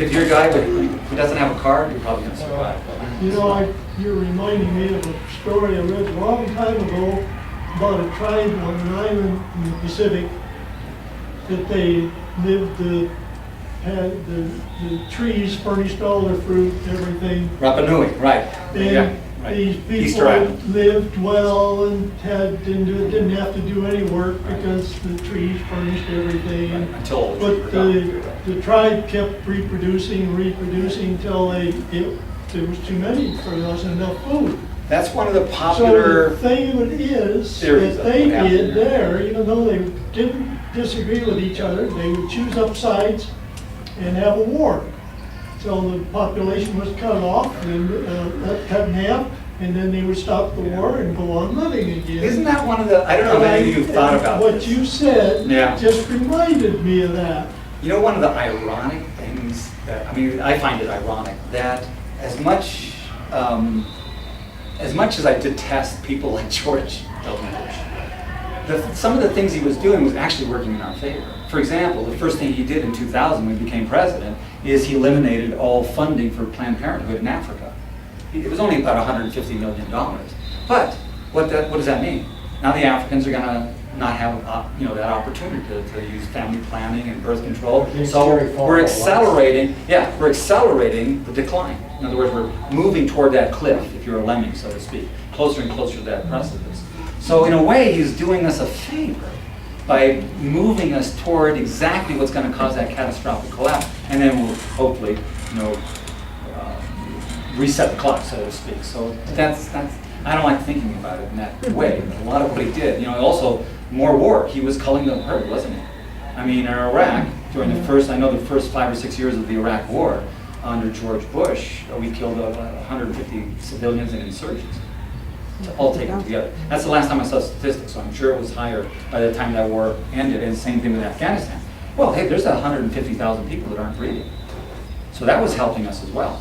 if you're a guy who doesn't have a card, you're probably going to survive.
You know, you're reminding me of a story I read a long time ago about a tribe on an island in the Pacific that they lived, had the trees furnished all their fruit, everything.
Rapa Nui, right.
And
Yeah, right.
these
Easter
people
Island.
lived well and didn't have to do any work because the trees furnished everything.
Right, until
But the tribe kept reproducing until there was too many, there wasn't enough food.
That's one of the
So
popular
the thing of it is
theories
that
of
they
what happened
did
there.
there, even though they didn't disagree with each other, they would choose up sides and have a war. So the population was cut off and cut in half, and then they would stop the war and go on living again.
Isn't that one of the, I don't know if any of you thought about
What
this.
you said
Yeah.
just reminded me of that.
You know, one of the ironic things I find it ironic that as much as I detest people like George W. Bush, some of the things he was doing was actually working in our favor. For example, the first thing he did in 2000 when he became president is he eliminated all funding for Planned Parenthood in Africa. It was only about $150 million. But what does that mean? Now the Africans are going to not have that opportunity to use family planning and birth control. So we're accelerating the decline. In other words, we're moving toward that cliff, if you're a lemming, so to speak, closer and closer to that precipice. So in a way, he's doing us a favor by moving us toward exactly what's going to cause that catastrophic collapse, and then we'll hopefully, reset the clock, so to speak. So that's I don't like thinking about it in that way. A lot of what he did, also more war. He was culling the herd, wasn't he? I mean, in Iraq during the first 5 or 6 years of the Iraq War under George Bush, we killed 150 civilians and insurgents. All taken together. That's the last time I saw statistics, so I'm sure it was higher by the time that war ended, and same thing with Afghanistan. Well, hey, there's 150,000 people that aren't breathing. So that was helping us as well.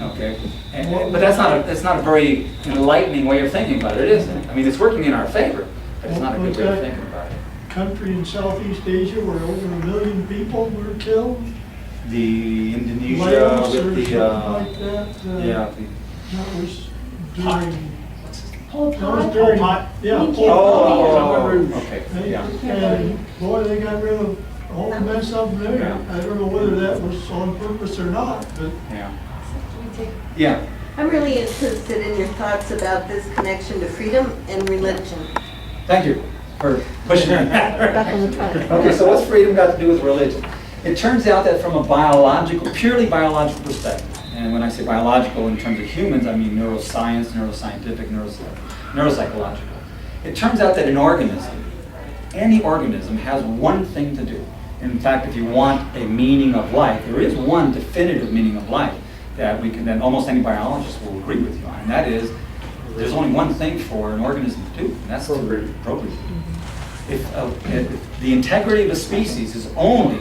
Okay, but that's not a very enlightening way of thinking about it, is it? I mean, it's working in our favor, but it's not a good way of thinking about it.
Country in Southeast Asia where over 1 million people were killed.
The Indonesia
Laos
with
or
the
something like that. That was during.
Pol
That was
Pot.
during. Yeah. Pol
okay,
Pot.
yeah.
And boy, they got rid of a whole mess up there.
Yeah.
I don't know whether that was on purpose or not, but.
Yeah. Yeah.
I'm really interested in your thoughts about this connection to freedom and religion.
Thank you for pushing that.
Back on the track.
Okay, so what's freedom got to do with religion? It turns out that from a purely biological perspective, and when I say biological in terms of humans, I mean neuroscience, neuroscientific, neuropsychological. It turns out that any organism has one thing to do. In fact, if you want a meaning of life, there is one definitive meaning of life that that almost any biologist will agree with you on, and that is there's only one thing for an organism to do, and that's to procreate. If the integrity of a species is only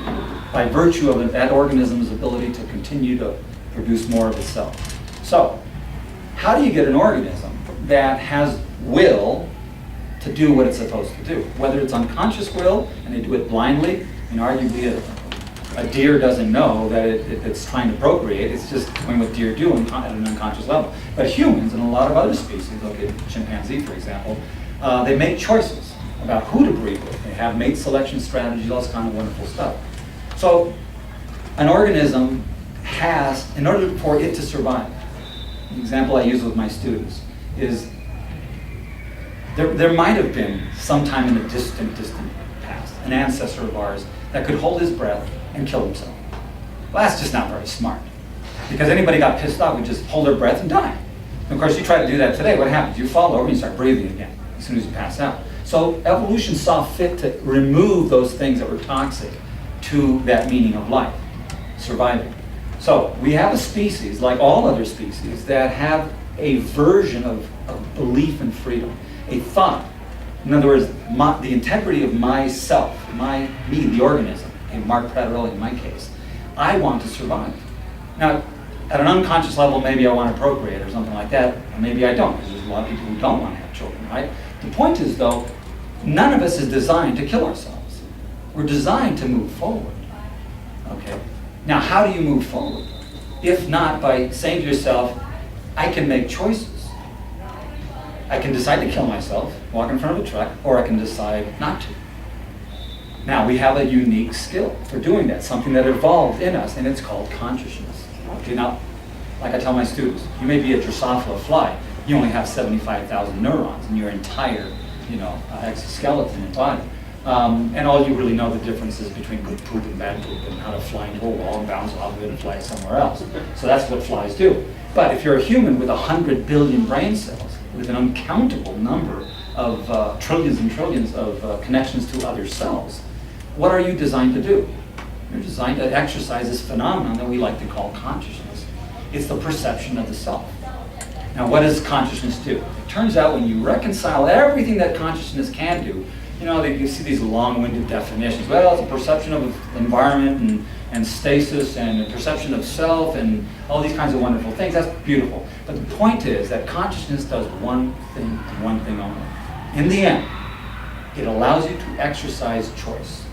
by virtue of that organism's ability to continue to produce more of itself. So, how do you get an organism that has will to do what it's supposed to do. Whether it's unconscious will, and they do it blindly, and arguably a deer doesn't know that it's trying to procreate, it's just doing what deer do at an unconscious level. But humans and a lot of other species, look at chimpanzee for example, they make choices about who to breed with. They have mate selection strategies, all this kind of wonderful stuff. So an organism has, in order for it to survive, the example I use with my students is there might have been sometime in the distant past an ancestor of ours that could hold his breath and kill himself. Well, that's just not very smart. Because anybody got pissed off would just hold their breath and die. And of course, you try to do that today, what happens? You fall over and you start breathing again as soon as you pass out. So evolution saw fit to remove those things that were toxic to that meaning of life, surviving. So we have a species, like all other species, that have a version of belief in freedom, a thought. In other words, the integrity of myself, me, the organism, and Marc Pratarelli in my case, I want to survive. Now, at an unconscious level, maybe I want to procreate or something like that, or maybe I don't, because there's a lot of people who don't want to have children, right? The point is, though, none of us is designed to kill ourselves. We're designed to move forward, okay? Now, how do you move forward? If not by saying to yourself, I can make choices. I can decide to kill myself, walk in front of a truck, or I can decide not to. Now, we have a unique skill for doing that, something that evolved in us, and it's called consciousness. Okay, now, like I tell my students, you may be a Drosophila fly, you only have 75,000 neurons in your entire, exoskeleton and body. And all you really know the differences between good poop and bad poop and how to fly into a wall and bounce off of it and fly somewhere else. So that's what flies do. But if you're a human with 100 billion brain cells, with an uncountable number of trillions and trillions of connections to other cells, what are you designed to do? You're designed to exercise this phenomenon that we like to call consciousness. It's the perception of the self. Now, what does consciousness do? It turns out when you reconcile everything that consciousness can do, you see these long-winded definitions. Well, it's a perception of environment and stasis and a perception of self and all these kinds of wonderful things. That's beautiful. But the point is that consciousness does one thing and one thing only. In the end, it allows you to exercise choice.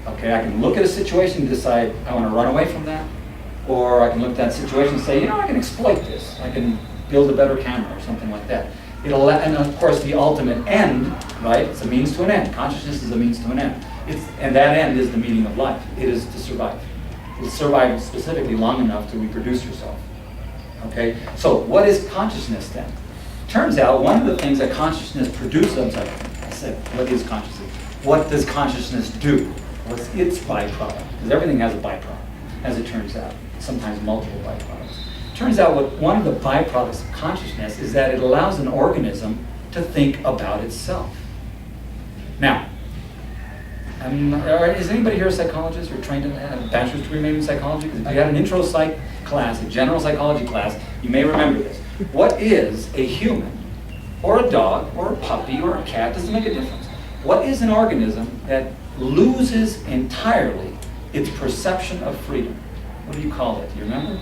Okay, I can look at a situation and decide I want to run away from that, or I can look at that situation and say, I can exploit this. I can build a better camera or something like that. And of course, the ultimate end, right? It's a means to an end. Consciousness is a means to an end. And that end is the meaning of life. It is to survive. To survive specifically long enough to reproduce yourself. Okay? So what is consciousness then? Turns out one of the things that consciousness produces, I said, what is consciousness? What does consciousness do? What's its byproduct? Because everything has a byproduct, as it turns out. Sometimes multiple byproducts. Turns out one of the byproducts of consciousness is that it allows an organism to think about itself. Now, is anybody here a psychologist or trained in a bachelor's degree maybe in psychology? Because if you had an intro psych class, a general psychology class, you may remember this. What is a human, or a dog, or a puppy, or a cat? Doesn't make a difference. What is an organism that loses entirely its perception of freedom? What do you call it? Do you remember?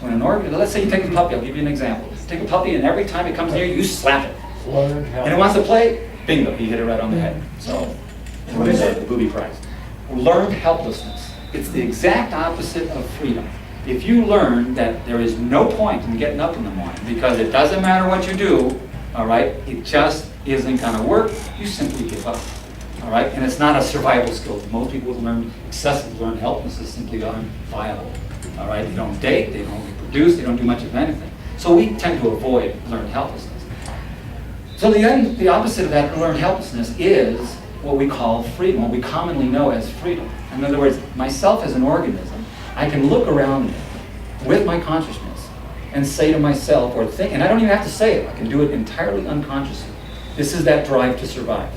When an organism, let's say you take a puppy, I'll give you an example. Take a puppy and every time it comes near you, you slap it. And it wants to play, bingo, you hit it right on the head. So, what is it? The booby prize. Learned helplessness. It's the exact opposite of freedom. If you learn that there is no point in getting up in the morning because it doesn't matter what you do, all right, it just isn't going to work, you simply give up. All right, and it's not a survival skill. Most people who learn excessive learned helplessness simply aren't viable. All right, they don't date, they don't reproduce, they don't do much of anything. So we tend to avoid learned helplessness. So the opposite of that learned helplessness is what we call freedom, what we commonly know as freedom. In other words, myself as an organism, I can look around me with my consciousness and say to myself or think, and I don't even have to say it, I can do it entirely unconsciously. This is that drive to survive.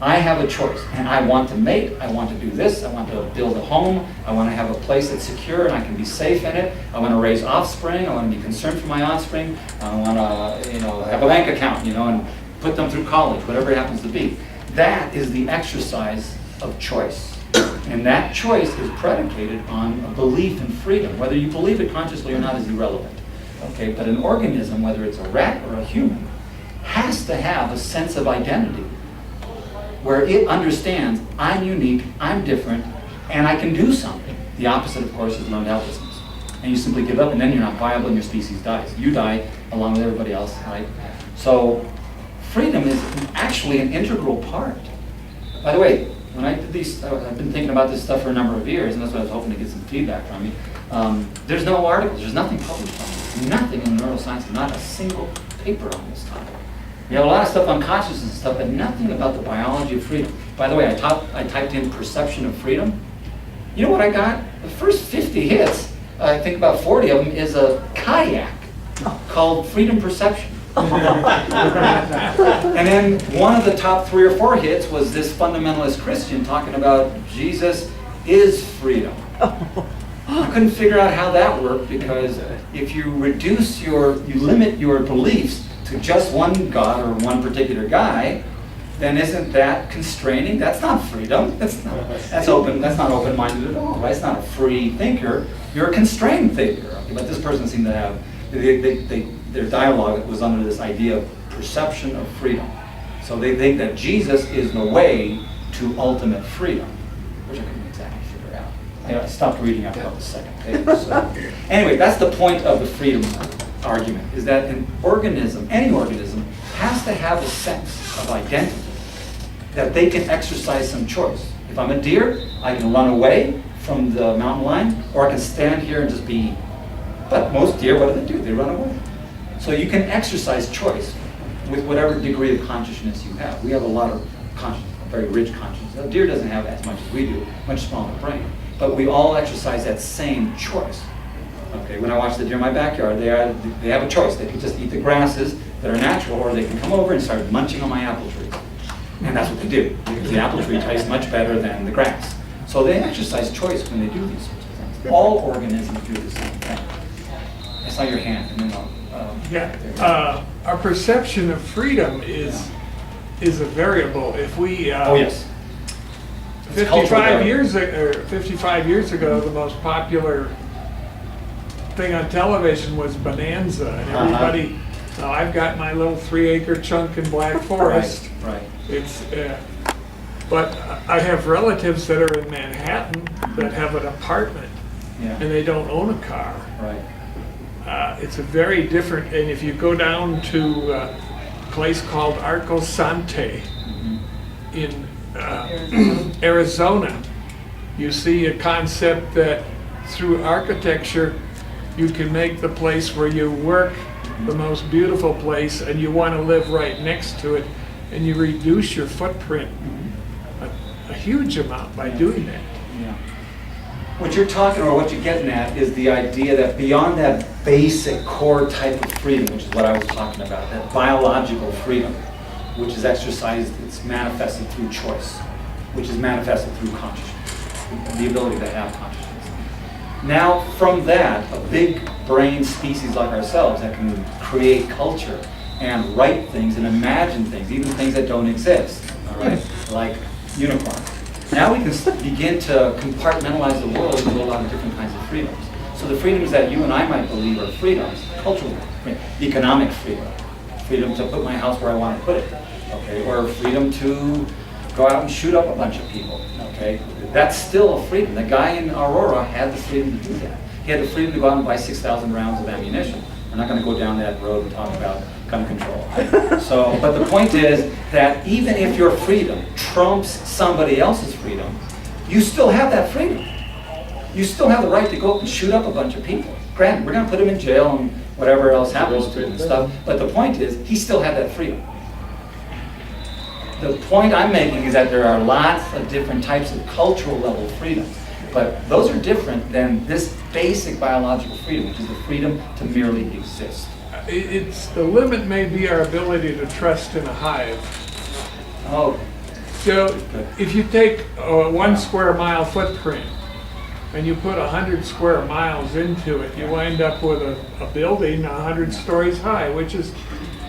I have a choice, and I want to mate, I want to do this, I want to build a home, I want to have a place that's secure and I can be safe in it, I want to raise offspring, I want to be concerned for my offspring, I want to, have a bank account, and put them through college, whatever it happens to be. That is the exercise of choice. And that choice is predicated on a belief in freedom. Whether you believe it consciously or not is irrelevant. Okay, but an organism, whether it's a rat or a human, has to have a sense of identity where it understands I'm unique, I'm different, and I can do something. The opposite, of course, is learned helplessness. And you simply give up, and then you're not viable, and your species dies. You die along with everybody else, right? So freedom is actually an integral part. By the way, when I did these, I've been thinking about this stuff for a number of years, and that's why I was hoping to get some feedback from you. There's no articles, there's nothing published on this, nothing in neuroscience, not a single paper on this topic. We have a lot of stuff on consciousness and stuff, but nothing about the biology of freedom. By the way, I typed in perception of freedom. You know what I got? The first 50 hits, I think about 40 of them, is a kayak called Freedom Perception. And then one of the top 3 or 4 hits was this fundamentalist Christian talking about Jesus is freedom. I couldn't figure out how that worked, because if you limit your beliefs to just one God or one particular guy, then isn't that constraining? That's not freedom. That's not open-minded at all. Right? It's not a free thinker. You're a constrained thinker. Okay, but this person seemed to have their dialogue was under this idea of perception of freedom. So they think that Jesus is the way to ultimate freedom, which I couldn't exactly figure out. I stopped reading after about the second page. So. Anyway, that's the point of the freedom argument, is that an organism, any organism, has to have a sense of identity, that they can exercise some choice. If I'm a deer, I can run away from the mountain lion, or I can stand here and just be. But most deer, what do? They run away. So you can exercise choice with whatever degree of consciousness you have. We have a lot of consciousness, a very rich consciousness. A deer doesn't have as much as we do, much smaller brain. But we all exercise that same choice. Okay, when I watch the deer in my backyard, they have a choice. They can just eat the grasses that are natural, or they can come over and start munching on my apple tree. And that's what they do, because the apple tree tastes much better than the grass. So they exercise choice when they do these sorts of things. All organisms do the same thing. I saw your hand, and then
our perception of freedom is a variable. If we
oh yes.
55 years ago, the most popular thing on television was Bonanza, and everybody. Now I've got my little 3-acre chunk in Black Forest.
Right.
It's, but I have relatives that are in Manhattan that have an apartment, and they don't own a car.
Right.
It's a very different. And if you go down to a place called Arco Sante in Arizona, you see a concept that through architecture you can make the place where you work the most beautiful place, and you want to live right next to it, and you reduce your footprint a huge amount by doing that.
Yeah. What you're talking, or what you're getting at, is the idea that beyond that basic core type of freedom, which is what I was talking about, that biological freedom, which is exercised, it's manifested through choice, which is manifested through consciousness, the ability to have consciousness. Now, from that, a big brain species like ourselves that can create culture and write things and imagine things, even things that don't exist, all right, like unicorns. Now we can begin to compartmentalize the world into a lot of different kinds of freedoms. So the freedoms that you and I might believe are freedoms, cultural freedom, economic freedom, freedom to put my house where I want to put it, okay, or freedom to go out and shoot up a bunch of people, okay? That's still a freedom. The guy in Aurora had the freedom to do that. He had the freedom to go out and buy 6,000 rounds of ammunition. We're not going to go down that road and talk about gun control. So, but the point is that even if your freedom trumps somebody else's freedom, you still have that freedom. You still have the right to go up and shoot up a bunch of people. Granted, we're going to put him in jail and whatever else happens to him and stuff, but the point is, he still had that freedom. The point I'm making is that there are lots of different types of cultural level freedoms, but those are different than this basic biological freedom, which is the freedom to merely exist.
It's the limit may be our ability to trust in a hive.
Oh.
So if you take a 1 square mile footprint and you put 100 square miles into it, you wind up with a building 100 stories high, which is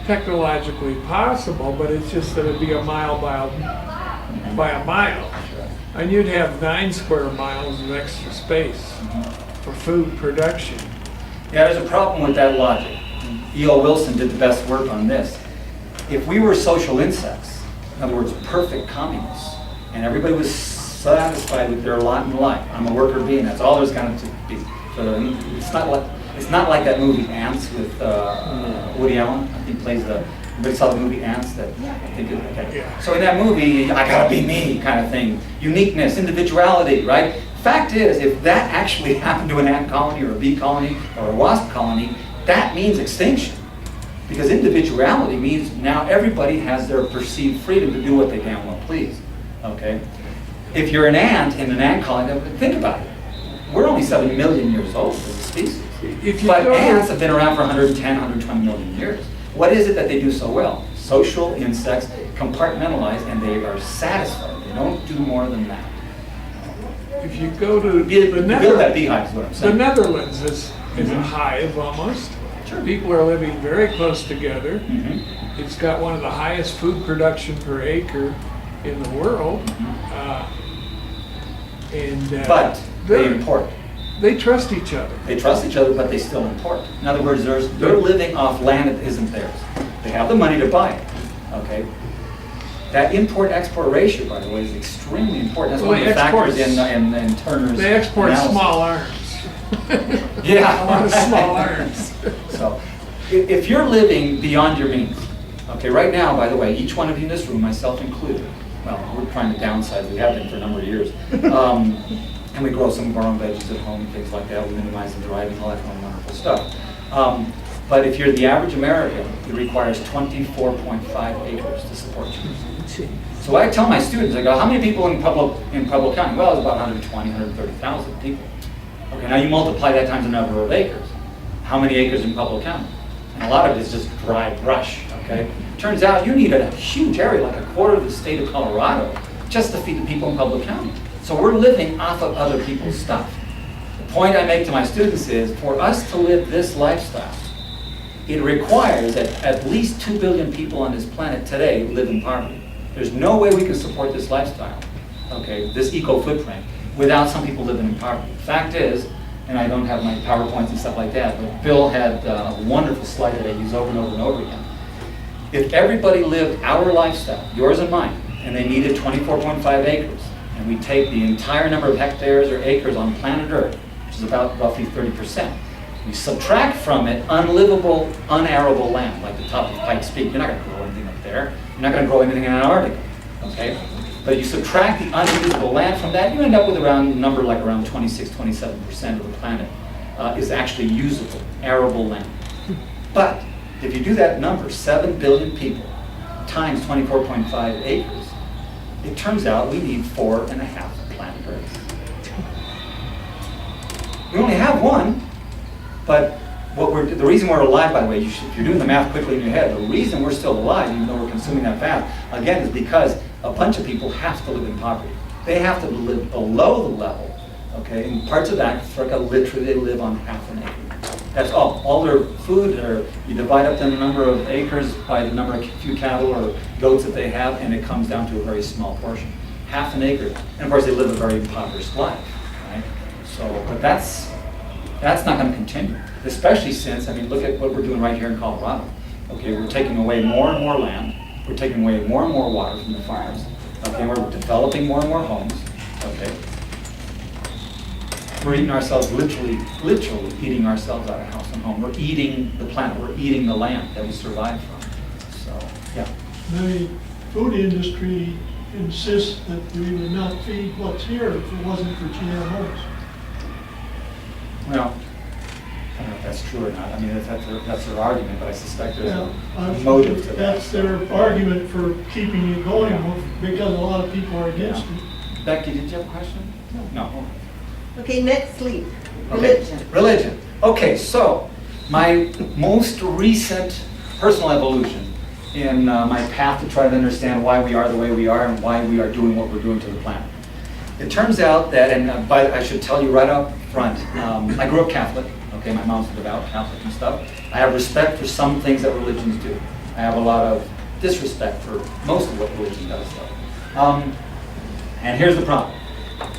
technologically possible, but it's just that it'd be a mile by a mile. And you'd have 9 square miles of extra space for food production.
Yeah, there's a problem with that logic. E.O. Wilson did the best work on this. If we were social insects, in other words, perfect communists, and everybody was satisfied with their lot in life, I'm a worker bee, and that's all there's going to be. So it's not like that movie Ants with Woody Allen. I think he plays the. Everybody saw the movie Ants? That I think it, okay.
Yeah.
So in that movie, I gotta be me kind of thing. Uniqueness, individuality, right? Fact is, if that actually happened to an ant colony or a bee colony or a wasp colony, that means extinction. Because individuality means now everybody has their perceived freedom to do what they damn well please. Okay? If you're an ant in an ant colony, think about it. We're only 7 million years old as a species. But ants have been around for 110, 120 million years. What is it that they do so well? Social insects compartmentalize and they are satisfied. They don't do more than that.
If you go to
Build that beehive is what I'm
the
saying.
Netherlands is a hive almost.
Sure.
People are living very close together.
Mhm.
It's got one of the highest food production per acre in the world.
But they import.
They trust each other.
They trust each other, but they still import. In other words, they're living off land that isn't theirs. They have the money to buy it. Okay. That import-export ratio, by the way, is extremely important. That's one of the factors in Turner's
They export
analysis.
small arms.
Yeah.
A lot of small arms.
So, if you're living beyond your means, okay, right now, by the way, each one of you in this room, myself included, well, we're trying to downsize, we have been for a number of years, and we grow some of our own veggies at home and things like that, we minimize the driving, all that kind of wonderful stuff. But if you're the average American, it requires 24.5 acres to support you. So what I tell my students, I go, how many people in Pueblo County? Well, it's about 120, 130,000 people. Okay, now you multiply that times the number of acres. How many acres in Pueblo County? And a lot of it is just dry brush, okay? Turns out you need a huge area, like a quarter of the state of Colorado, just to feed the people in Pueblo County. So we're living off of other people's stuff. The point I make to my students is, for us to live this lifestyle, it requires that at least 2 billion people on this planet today live in poverty. There's no way we can support this lifestyle, okay, this eco-footprint, without some people living in poverty. Fact is, and I don't have my PowerPoints and stuff like that, but Bill had a wonderful slide that I use over and over and over again. If everybody lived our lifestyle, yours and mine, and they needed 24.5 acres, and we take the entire number of hectares or acres on planet Earth, which is about roughly 30%, we subtract from it unlivable, unarable land, like the top of Pikes Peak. You're not going to grow anything up there. You're not going to grow anything in Antarctica, okay? But you subtract the unusable land from that, you end up with around a number like around 26, 27% of the planet is actually usable, arable land. But if you do that number, 7 billion people times 24.5 acres, it turns out we need 4.5 planet Earth. We only have one, but the reason we're alive, by the way, if you're doing the math quickly in your head, the reason we're still alive, even though we're consuming that fast, again, is because a bunch of people have to live in poverty. They have to live below the level, okay? In parts of Africa, literally, they live on half an acre. That's all. All their food, you divide up the number of acres by the number of few cattle or goats that they have, and it comes down to a very small portion. Half an acre. And of course, they live a very impoverished life, right? So, but that's not going to continue, especially since, I mean, look at what we're doing right here in Colorado. Okay, we're taking away more and more land. We're taking away more and more water from the farms. Okay, we're developing more and more homes. Okay, we're eating ourselves, literally eating ourselves out of house and home. We're eating the planet. We're eating the land that we survive from. So, yeah.
The food industry insists that we would not feed what's here if it wasn't for GMOs.
Well, I don't know if that's true or not. I mean, that's their argument, but I suspect there's
Yeah,
a motive to that.
That's their argument for keeping it going, because a lot of people are against it.
Becky, did you have a question? No.
Okay, next sleep,
Okay.
religion.
Religion. Okay, so my most recent personal evolution in my path to try to understand why we are the way we are and why we are doing what we're doing to the planet. It turns out that, and I should tell you right up front, I grew up Catholic. Okay, my mom's a devout Catholic and stuff. I have respect for some things that religions do. I have a lot of disrespect for most of what religion does, though. And here's the problem.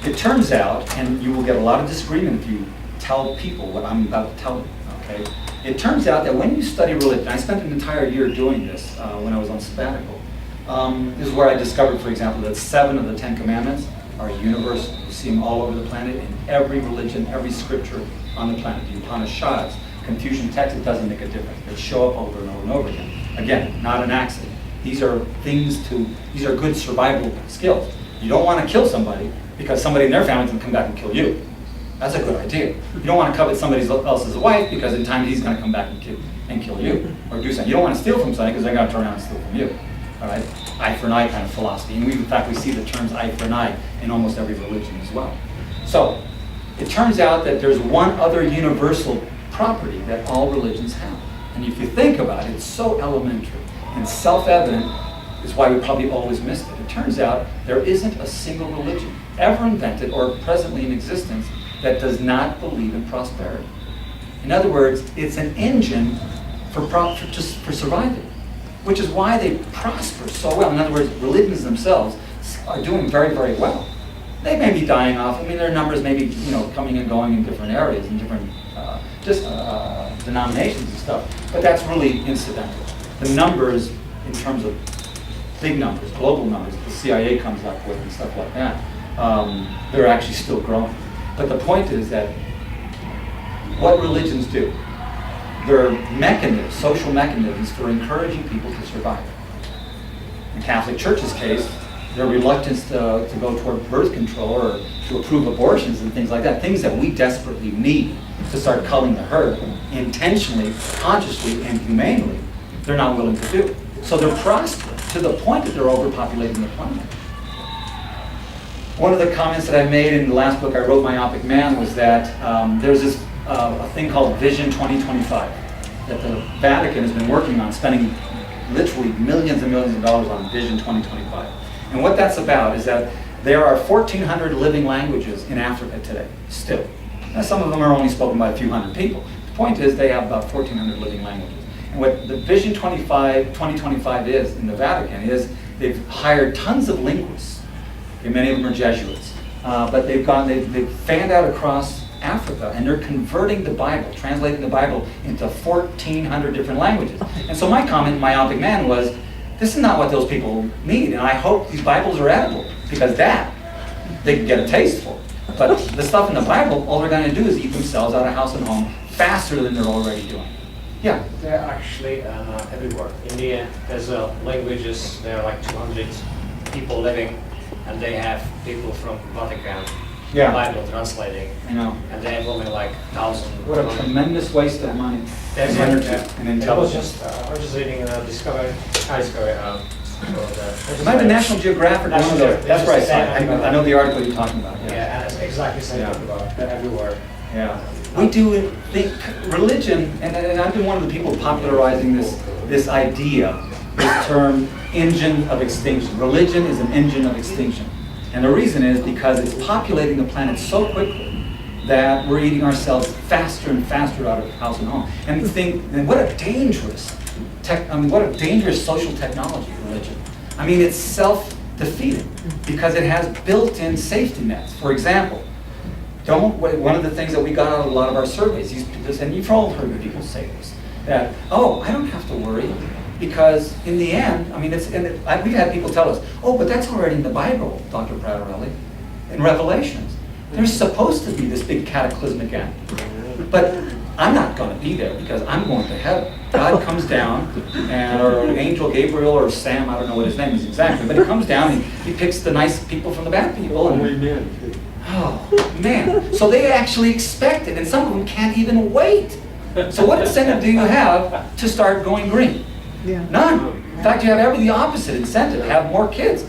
It turns out, and you will get a lot of disagreement if you tell people what I'm about to tell you, okay? It turns out that when you study religion, I spent an entire year doing this when I was on sabbatical. This is where I discovered, for example, that 7 of the 10 commandments are universal. You see them all over the planet in every religion, every scripture on the planet. The Upanishads, Confucian texts, it doesn't make a difference. They show up over and over and over again. Again, not an accident. These are good survival skills. You don't want to kill somebody because somebody in their family can come back and kill you. That's a good idea. You don't want to covet somebody else's wife because in time he's going to come back and kill you or do something. You don't want to steal from somebody because they're going to turn around and steal from you. All right, eye for an eye kind of philosophy. And in fact, we see the terms eye for an eye in almost every religion as well. So it turns out that there's one other universal property that all religions have. And if you think about it, it's so elementary and self-evident, is why we probably always missed it. It turns out there isn't a single religion ever invented or presently in existence that does not believe in prosperity. In other words, it's an engine for survival, which is why they prosper so well. In other words, religions themselves are doing very, very well. They may be dying off. I mean, their numbers may be, coming and going in different areas and different denominations and stuff. But that's really incidental. The numbers, in terms of big numbers, global numbers, the CIA comes up with and stuff like that, they're actually still growing. But the point is that what religions do, they're mechanisms, social mechanisms for encouraging people to survive. In Catholic Church's case, their reluctance to go toward birth control or to approve abortions and things like that, things that we desperately need to start culling the herd, intentionally, consciously, and humanely, they're not willing to do. So they're prospering to the point that they're overpopulating the planet. One of the comments that I made in the last book I wrote, Myopic Man, was that there's this a thing called Vision 2025 that the Vatican has been working on, spending literally millions and millions of dollars on Vision 2025. And what that's about is that there are 1,400 living languages in Africa today, still. Now, some of them are only spoken by a few hundred people. The point is they have about 1,400 living languages. And what the Vision 2025 is in the Vatican is they've hired tons of linguists. Okay, many of them are Jesuits. But they've fanned out across Africa, and they're converting the Bible, translating the Bible into 1,400 different languages. And so my comment, Myopic Man, was, this is not what those people need, and I hope these Bibles are edible, because that, they can get a taste for. But the stuff in the Bible, all they're going to do is eat themselves out of house and home faster than they're already doing. Yeah?
They're actually everywhere. India, there's languages, there are like 200 people living, and they have people from Vatican, Bible translating.
I know.
And they have only like 1,000.
What a tremendous waste of money and energy and intelligence.
I was just reading Discovery.
Might be National Geographic. One of those. That's right. I know the article you're talking about.
Yeah, and it's exactly the same thing about everywhere.
Yeah. We do think religion, and I've been one of the people popularizing this idea, this term, engine of extinction. Religion is an engine of extinction. And the reason is because it's populating the planet so quickly that we're eating ourselves faster and faster out of house and home. And what a dangerous social technology, religion. I mean, it's self-defeating because it has built-in safety nets. For example, one of the things that we got out of a lot of our surveys, and you've all heard people say this, that, I don't have to worry, because in the end, I mean, we've had people tell us, but that's already in the Bible, Dr. Pratarelli, in Revelations. There's supposed to be this big cataclysmic end. But I'm not going to be there because I'm going to heaven. God comes down, or Angel Gabriel or Sam, I don't know what his name is exactly, but he comes down and he picks the nice people from the bad people. Oh, man. So they actually expect it, and some of them can't even wait. So what incentive do you have to start going green?
Yeah.
None. In fact, you have the opposite incentive, have more kids.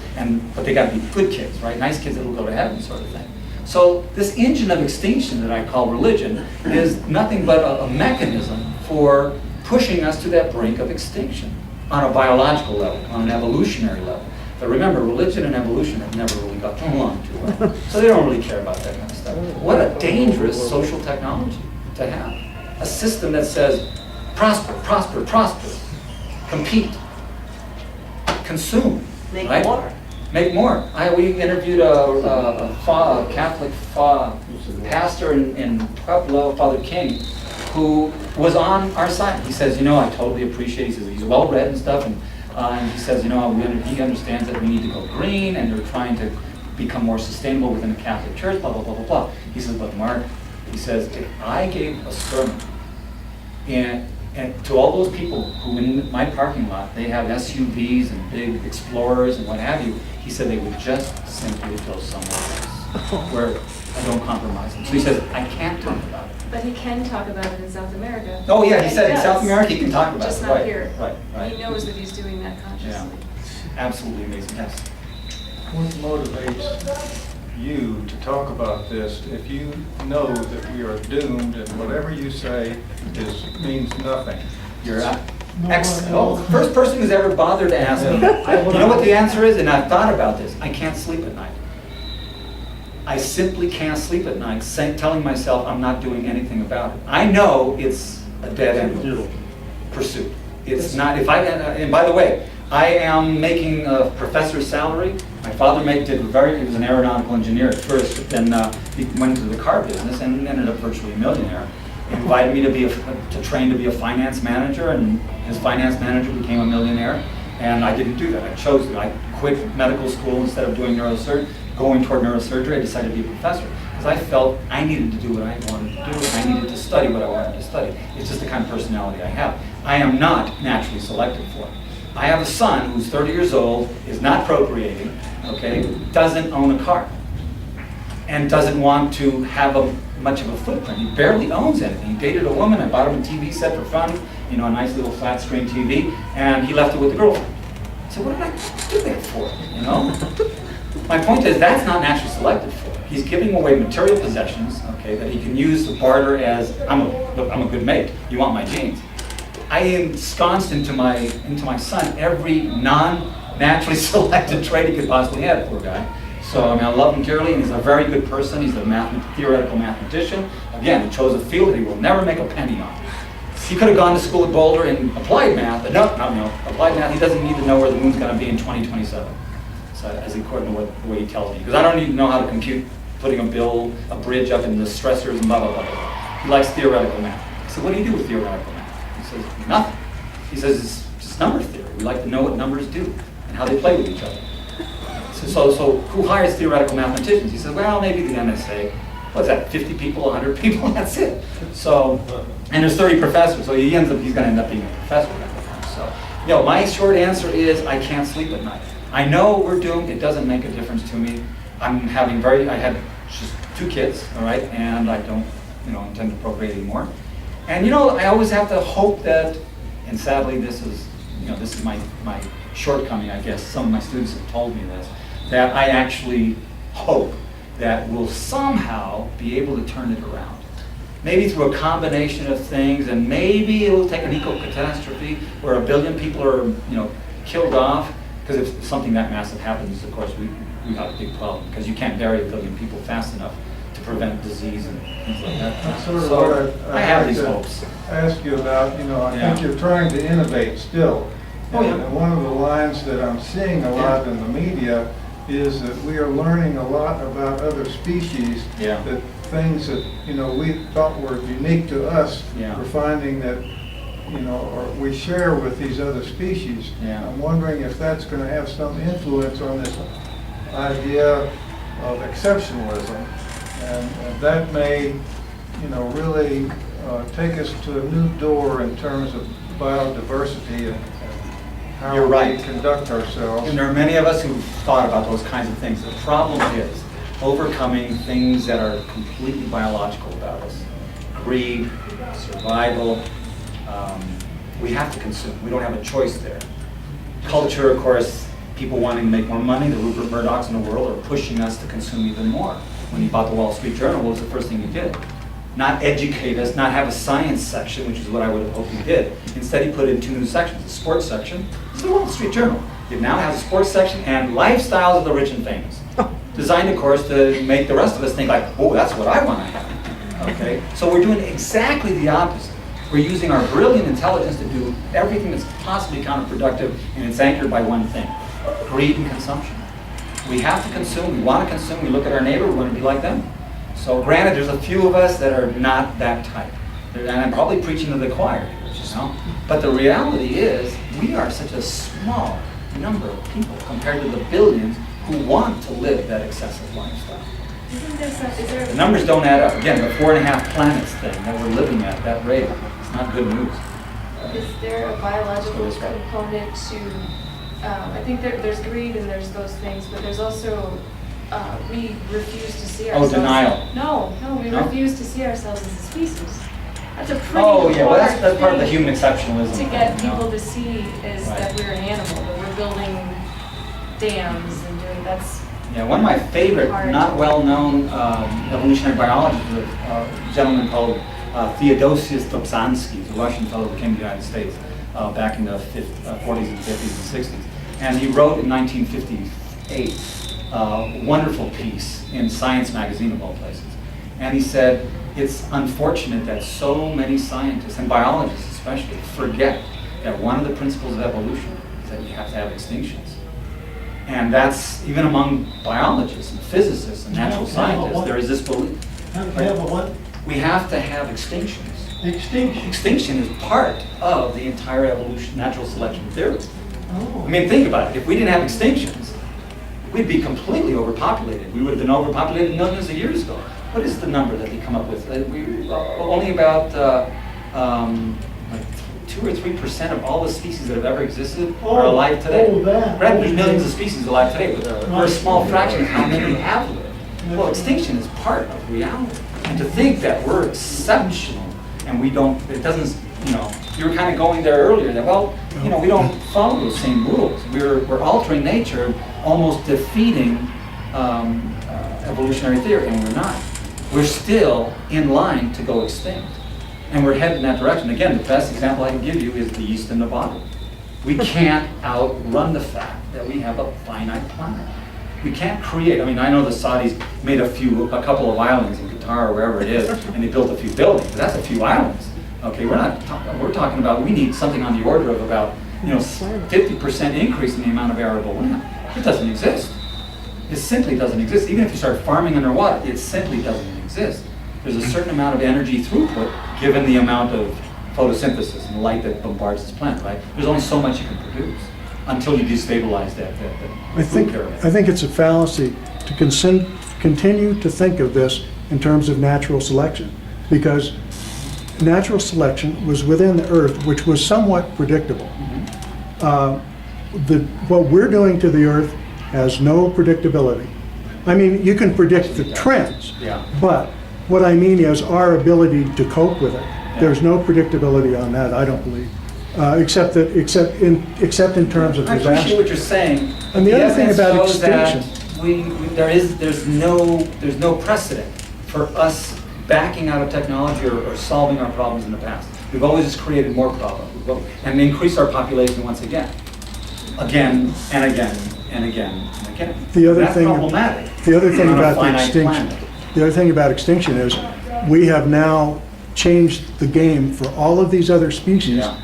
But they got to be good kids, right? Nice kids that'll go to heaven, sort of thing. So this engine of extinction that I call religion is nothing but a mechanism for pushing us to that brink of extinction on a biological level, on an evolutionary level. But remember, religion and evolution have never really got along too well. So they don't really care about that kind of stuff. What a dangerous social technology to have. A system that says, prosper, prosper, prosper. Compete, consume,
Make
right?
more.
Make more. We interviewed a Catholic pastor in Pueblo, Father King, who was on our side. He says, I totally appreciate, he says, he's well-read and stuff, and he says, he understands that we need to go green, and they're trying to become more sustainable within the Catholic Church, blah, blah, blah, blah, blah. He says, but Mark, he says, if I gave a sermon, and to all those people who in my parking lot, they have SUVs and big Explorers and what have you, he said they would just simply go somewhere else, where I don't compromise them. So he says, I can't talk about it.
But he can talk about it in South America.
Oh yeah, he
And
said in
does.
South America he can talk about
Just
it.
not
Right,
here.
right.
He knows that he's doing that consciously.
Absolutely amazing, yes.
What motivates you to talk about this if you know that we are doomed and whatever you say means nothing?
You're first person who's ever bothered to ask me. You know what the answer is? And I've thought about this. I can't sleep at night. I simply can't sleep at night telling myself I'm not doing anything about it. I know it's a dead end pursuit. It's not, and by the way, I am making a professor's salary. My father he was an aeronautical engineer at first, but then he went into the car business and ended up virtually a millionaire. He invited me to train to be a finance manager, and his finance manager became a millionaire. And I didn't do that. I chose to. I quit medical school instead of doing going toward neurosurgery. I decided to be a professor because I felt I needed to do what I wanted to do. I needed to study what I wanted to study. It's just the kind of personality I have. I am not naturally selected for it. I have a son who's 30 years old, is not procreating, okay, doesn't own a car, and doesn't want to have much of a footprint. He barely owns anything. He dated a woman, I bought him a TV set for fun, a nice little flat screen TV, and he left it with the girlfriend. So what did I do that for, My point is, that's not naturally selected for. He's giving away material possessions, okay, that he can use to barter as, I'm a good mate, you want my jeans. I ensconced into my son every non-naturally selected trait he could possibly have, poor guy. So I love him dearly, and he's a very good person. He's a theoretical mathematician. Again, he chose a field that he will never make a penny on. He could have gone to school at Boulder in applied math, but no. Applied math, he doesn't need to know where the moon's going to be in 2027. So, as according to the way he tells me. Because I don't even know how to compute putting a bridge up in the stressors and blah, blah, blah, blah. He likes theoretical math. I said, what do you do with theoretical math? He says, nothing. He says, it's just number theory. We like to know what numbers do and how they play with each other. So who hires theoretical mathematicians? He says, well, maybe the NSA. What's that, 50 people, 100 people? That's it. So, and there's 30 professors, so he's going to end up being a professor. So, my short answer is I can't sleep at night. I know we're doomed. It doesn't make a difference to me. I had just 2 kids, all right, and I don't, intend to procreate anymore. And I always have to hope that, and sadly this is my shortcoming, I guess. Some of my students have told me this, that I actually hope that we'll somehow be able to turn it around. Maybe through a combination of things, and maybe it will take an eco-catastrophe where 1 billion people are, killed off. Because if something that massive happens, of course, we have a big problem, because you can't bury 1 billion people fast enough to prevent disease and things like that.
That's sort of
So
what
I have
like
these
to
hopes.
ask you about, I think you're trying to innovate still.
Oh, yeah.
And one of the lines that I'm seeing a lot in the media is that we are learning a lot about other species,
Yeah.
that things that, we thought were unique to us,
Yeah.
we're finding that, or we share with these other species.
Yeah.
I'm wondering if that's going to have some influence on this idea of exceptionalism, and that may, really take us to a new door in terms of biodiversity and how
You're right.
we conduct ourselves.
And there are many of us who've thought about those kinds of things. The problem is overcoming things that are completely biological about us. Greed, survival. We have to consume. We don't have a choice there. Culture, of course, people wanting to make more money, the Rupert Murdochs in the world are pushing us to consume even more. When he bought the Wall Street Journal, what was the first thing he did? Not educate us, not have a science section, which is what I would have hoped he did. Instead, he put in 2 new sections, a sports section. This is the Wall Street Journal. It now has a sports section and lifestyles of the rich and famous. Designed, of course, to make the rest of us think like, oh, that's what I want to have. Okay? So we're doing exactly the opposite. We're using our brilliant intelligence to do everything that's possibly counterproductive, and it's anchored by one thing: greed and consumption. We have to consume, we want to consume, we look at our neighbor, we want to be like them. So granted, there's a few of us that are not that type. And I'm probably preaching to the choir here, you know? But the reality is, we are such a small number of people compared to the billions who want to live that excessive lifestyle.
Is there
The numbers don't add up. Again, the 4.5 planets thing that we're living at that rate, it's not good news.
Is there a biological
So it's-
component to, I think there's greed and there's those things, but there's also, we refuse to see ourselves.
denial.
No, we
No?
refuse to see ourselves as a species. That's a pretty
Oh, yeah, well, that's
hard
part of the
thing
human exceptionalism.
to get
thing, you know?
people to see is
Right.
that we're an animal, that we're building dams and doing, that's,
Yeah, one of my favorite,
Hard.
not well-known evolutionary biologists was a gentleman called Theodosius Dobzhansky, a Russian fellow who came to the United States back in the 40s and 50s and 60s. And he wrote in 1958 a wonderful piece in Science magazine of all places. And he said, it's unfortunate that so many scientists, and biologists especially, forget that one of the principles of evolution is that you have to have extinctions. And that's, even among biologists and physicists and natural scientists, there is this belief.
Have to have a what?
We have to have extinctions.
Extinction.
Extinction is part of the entire evolution, natural selection theory.
Oh.
I mean, think about it. If we didn't have extinctions, we'd be completely overpopulated. We would have been overpopulated millions of years ago. What is the number that they come up with? Only about like 2 or 3% of all the species that have ever existed are alive today.
Oh, that.
Right? There's millions of species alive today, but we're a small fraction of how many have lived. Well, extinction is part of reality. And to think that we're exceptional and we don't, it doesn't, you know, you were kind of going there earlier that, well, you know, we don't follow those same rules. We're altering nature, almost defeating evolutionary theory, and we're not. We're still in line to go extinct. And we're headed in that direction. Again, the best example I can give you is the yeast in the bottle. We can't outrun the fact that we have a finite planet. We can't create, I mean, I know the Saudis made a couple of islands in Qatar or wherever it is, and they built a few buildings, but that's a few islands. Okay, we're talking about, we need something on the order of about, 50% increase in the amount of arable land. It doesn't exist. It simply doesn't exist. Even if you start farming underwater, it simply doesn't exist. There's a certain amount of energy throughput given the amount of photosynthesis and light that bombards this planet, right? There's only so much you can produce until you destabilize that food pyramid.
I think it's a fallacy to continue to think of this in terms of natural selection, because natural selection was within the Earth, which was somewhat predictable. What we're doing to the Earth has no predictability. I mean, you can predict the trends,
Yeah.
but what I mean is our ability to cope with it. There's no predictability on that, I don't believe, except in terms of
I appreciate
disaster.
what you're saying.
And the other thing
evidence
about
shows that
extinction-
there's no precedent for us backing out of technology or solving our problems in the past. We've always just created more problems and increased our population once again and again and again and again. That's problematic.
The other thing
on a
about the
finite
extinction,
planet.
the other thing about extinction is we have now changed the game for all of these other species
Yeah.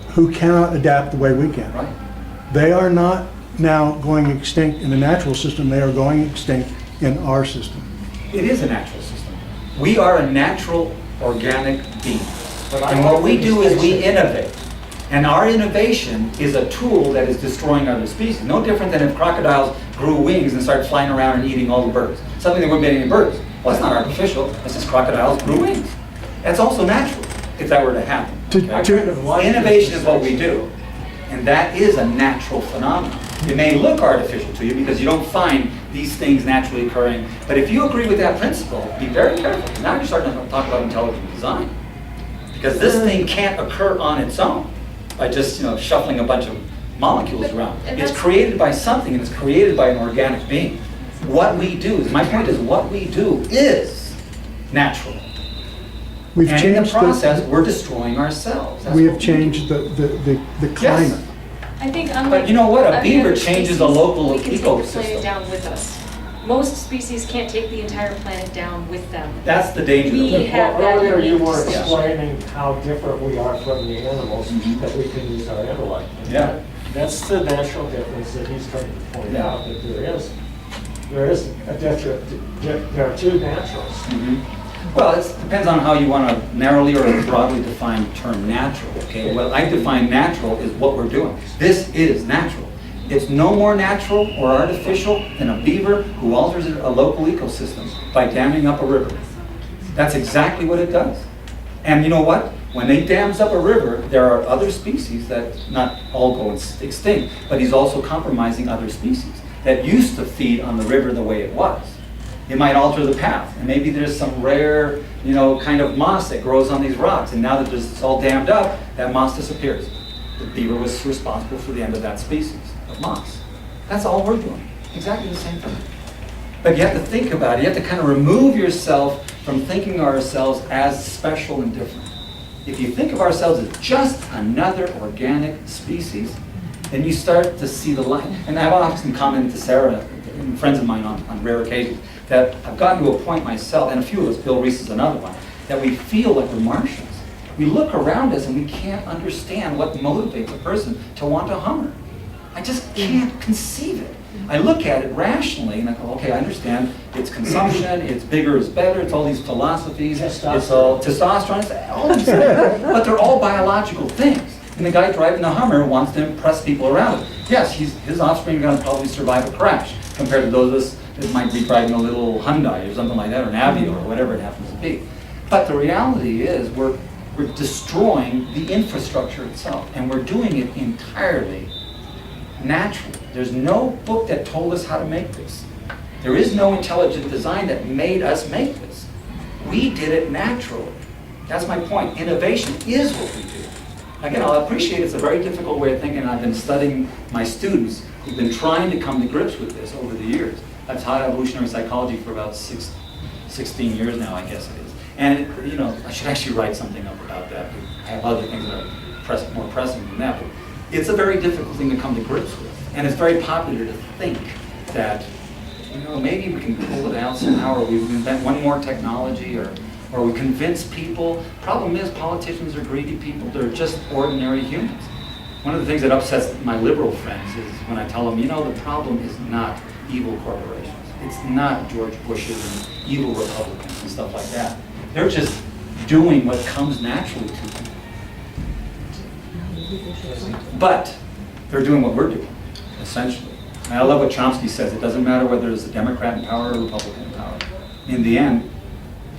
who cannot adapt the way we can.
Right.
They are not now going extinct in the natural system, they are going extinct in our system.
It is a natural system. We are a natural organic being.
But I
And what
like
we
the
do is we
distinction.
innovate. And our innovation is a tool that is destroying other species. No different than if crocodiles grew wings and started flying around and eating all the birds. Suddenly they weren't getting any birds. Well, that's not artificial. That's just crocodiles grew wings. That's also natural, if that were to happen. Innovation is what we do. And that is a natural phenomenon. It may look artificial to you because you don't find these things naturally occurring. But if you agree with that principle, be very careful. Now you're starting to talk about intelligent design. Because this thing can't occur on its own by just shuffling a bunch of molecules around.
and
It's
that's-
created by something, and it's created by an organic being. What we do, my point is, what we do is natural.
We've
And in the
changed
process, we're destroying ourselves. That's
we
what
have
do.
changed the climate.
Yes.
I think unlike.
But you know what? A
other
beaver
species,
changes a local
we can take the
ecosystem.
planet down with us. Most species can't take the entire planet down with them.
That's the danger.
We
of it.
have that
Earlier, you
unique
were
system.
explaining how different we are from the animals,
Mhm.
that we can use our intellect. And
Yeah.
That's the natural difference that he's trying to point
Yeah.
out, that there is a different, there are two naturals.
Mhm. Well, it depends on how you want to narrowly or broadly define the term natural, okay? What I define natural is what we're doing. This is natural. It's no more natural or artificial than a beaver who alters a local ecosystem by damming up a river. That's exactly what it does. And you know what? When he dams up a river, there are other species that not all go extinct, but he's also compromising other species that used to feed on the river the way it was. It might alter the path, and maybe there's some rare, kind of moss that grows on these rocks, and now that it's all dammed up, that moss disappears. The beaver was responsible for the end of that species of moss. That's all we're doing. Exactly the same thing. But you have to think about it. You have to kind of remove yourself from thinking of ourselves as special and different. If you think of ourselves as just another organic species, then you start to see the light. And I've often commented to Sarah and friends of mine on rare occasions that I've gotten to a point myself, and a few of us, Bill Reese is another one, that we feel like we're Martians. We look around us and we can't understand what motivates a person to want a Hummer. I just can't conceive it. I look at it rationally and I go, okay, I understand it's consumption, it's bigger is better, it's all these philosophies, it's all testosterone, it's all these things, but they're all biological things. And the guy driving the Hummer wants to impress people around him. Yes, his offspring are going to probably survive a crash compared to those of us that might be driving a little Hyundai or something like that, or an Avi or whatever it happens to be. But the reality is we're destroying the infrastructure itself, and we're doing it entirely naturally. There's no book that told us how to make this. There is no intelligent design that made us make this. We did it naturally. That's my point. Innovation is what we do. Again, I'll appreciate it's a very difficult way of thinking, and I've been studying my students who've been trying to come to grips with this over the years. I've taught evolutionary psychology for about 16 years now, I guess it is. And, I should actually write something up about that. I have other things that are more pressing than that. But it's a very difficult thing to come to grips with. And it's very popular to think that, maybe we can pull it out somehow, or we invent one more technology, or we convince people. Problem is, politicians are greedy people. They're just ordinary humans. One of the things that upsets my liberal friends is when I tell them, the problem is not evil corporations. It's not George Bush's and evil Republicans and stuff like that. They're just doing what comes naturally to them. But they're doing what we're doing, essentially. And I love what Chomsky says. It doesn't matter whether it's a Democrat in power or a Republican in power. In the end,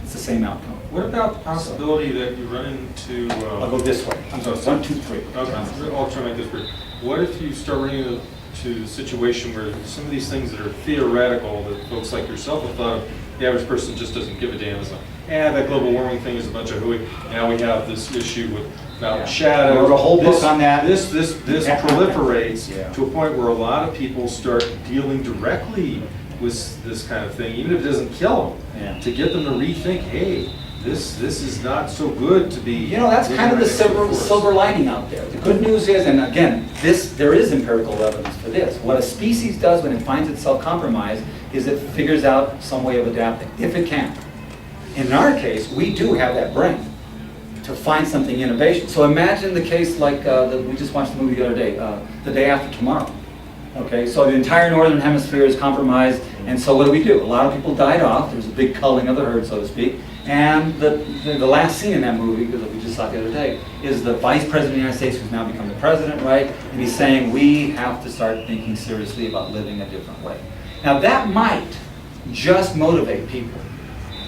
it's the same outcome.
What about the possibility that you run into...
I'll go this way. I'm sorry, 1, 2, 3.
Okay, I'll try to make this brief. What if you start running into a situation where some of these things that are theoretical, that folks like yourself have thought of, the average person just doesn't give a damn. It's like, that global warming thing is a bunch of hooey. Now we have this issue with mountain shadows.
I wrote a whole book on that.
This proliferates to a point where a lot of people start dealing directly with this kind of thing, even if it doesn't kill them, to get them to rethink, hey, this is not so good to be...
that's kind of the silver lining out there. The good news is, and again, there is empirical evidence for this. What a species does when it finds itself compromised is it figures out some way of adapting, if it can. In our case, we do have that brain to find something innovation. So imagine the case like we just watched the movie the other day, The Day After Tomorrow. Okay, so the entire northern hemisphere is compromised, and so what do? A lot of people died off. There's a big culling of the herd, so to speak. And the last scene in that movie, that we just saw the other day, is the Vice President of the United States, who's now become the President, right? And he's saying, we have to start thinking seriously about living a different way. Now that might just motivate people.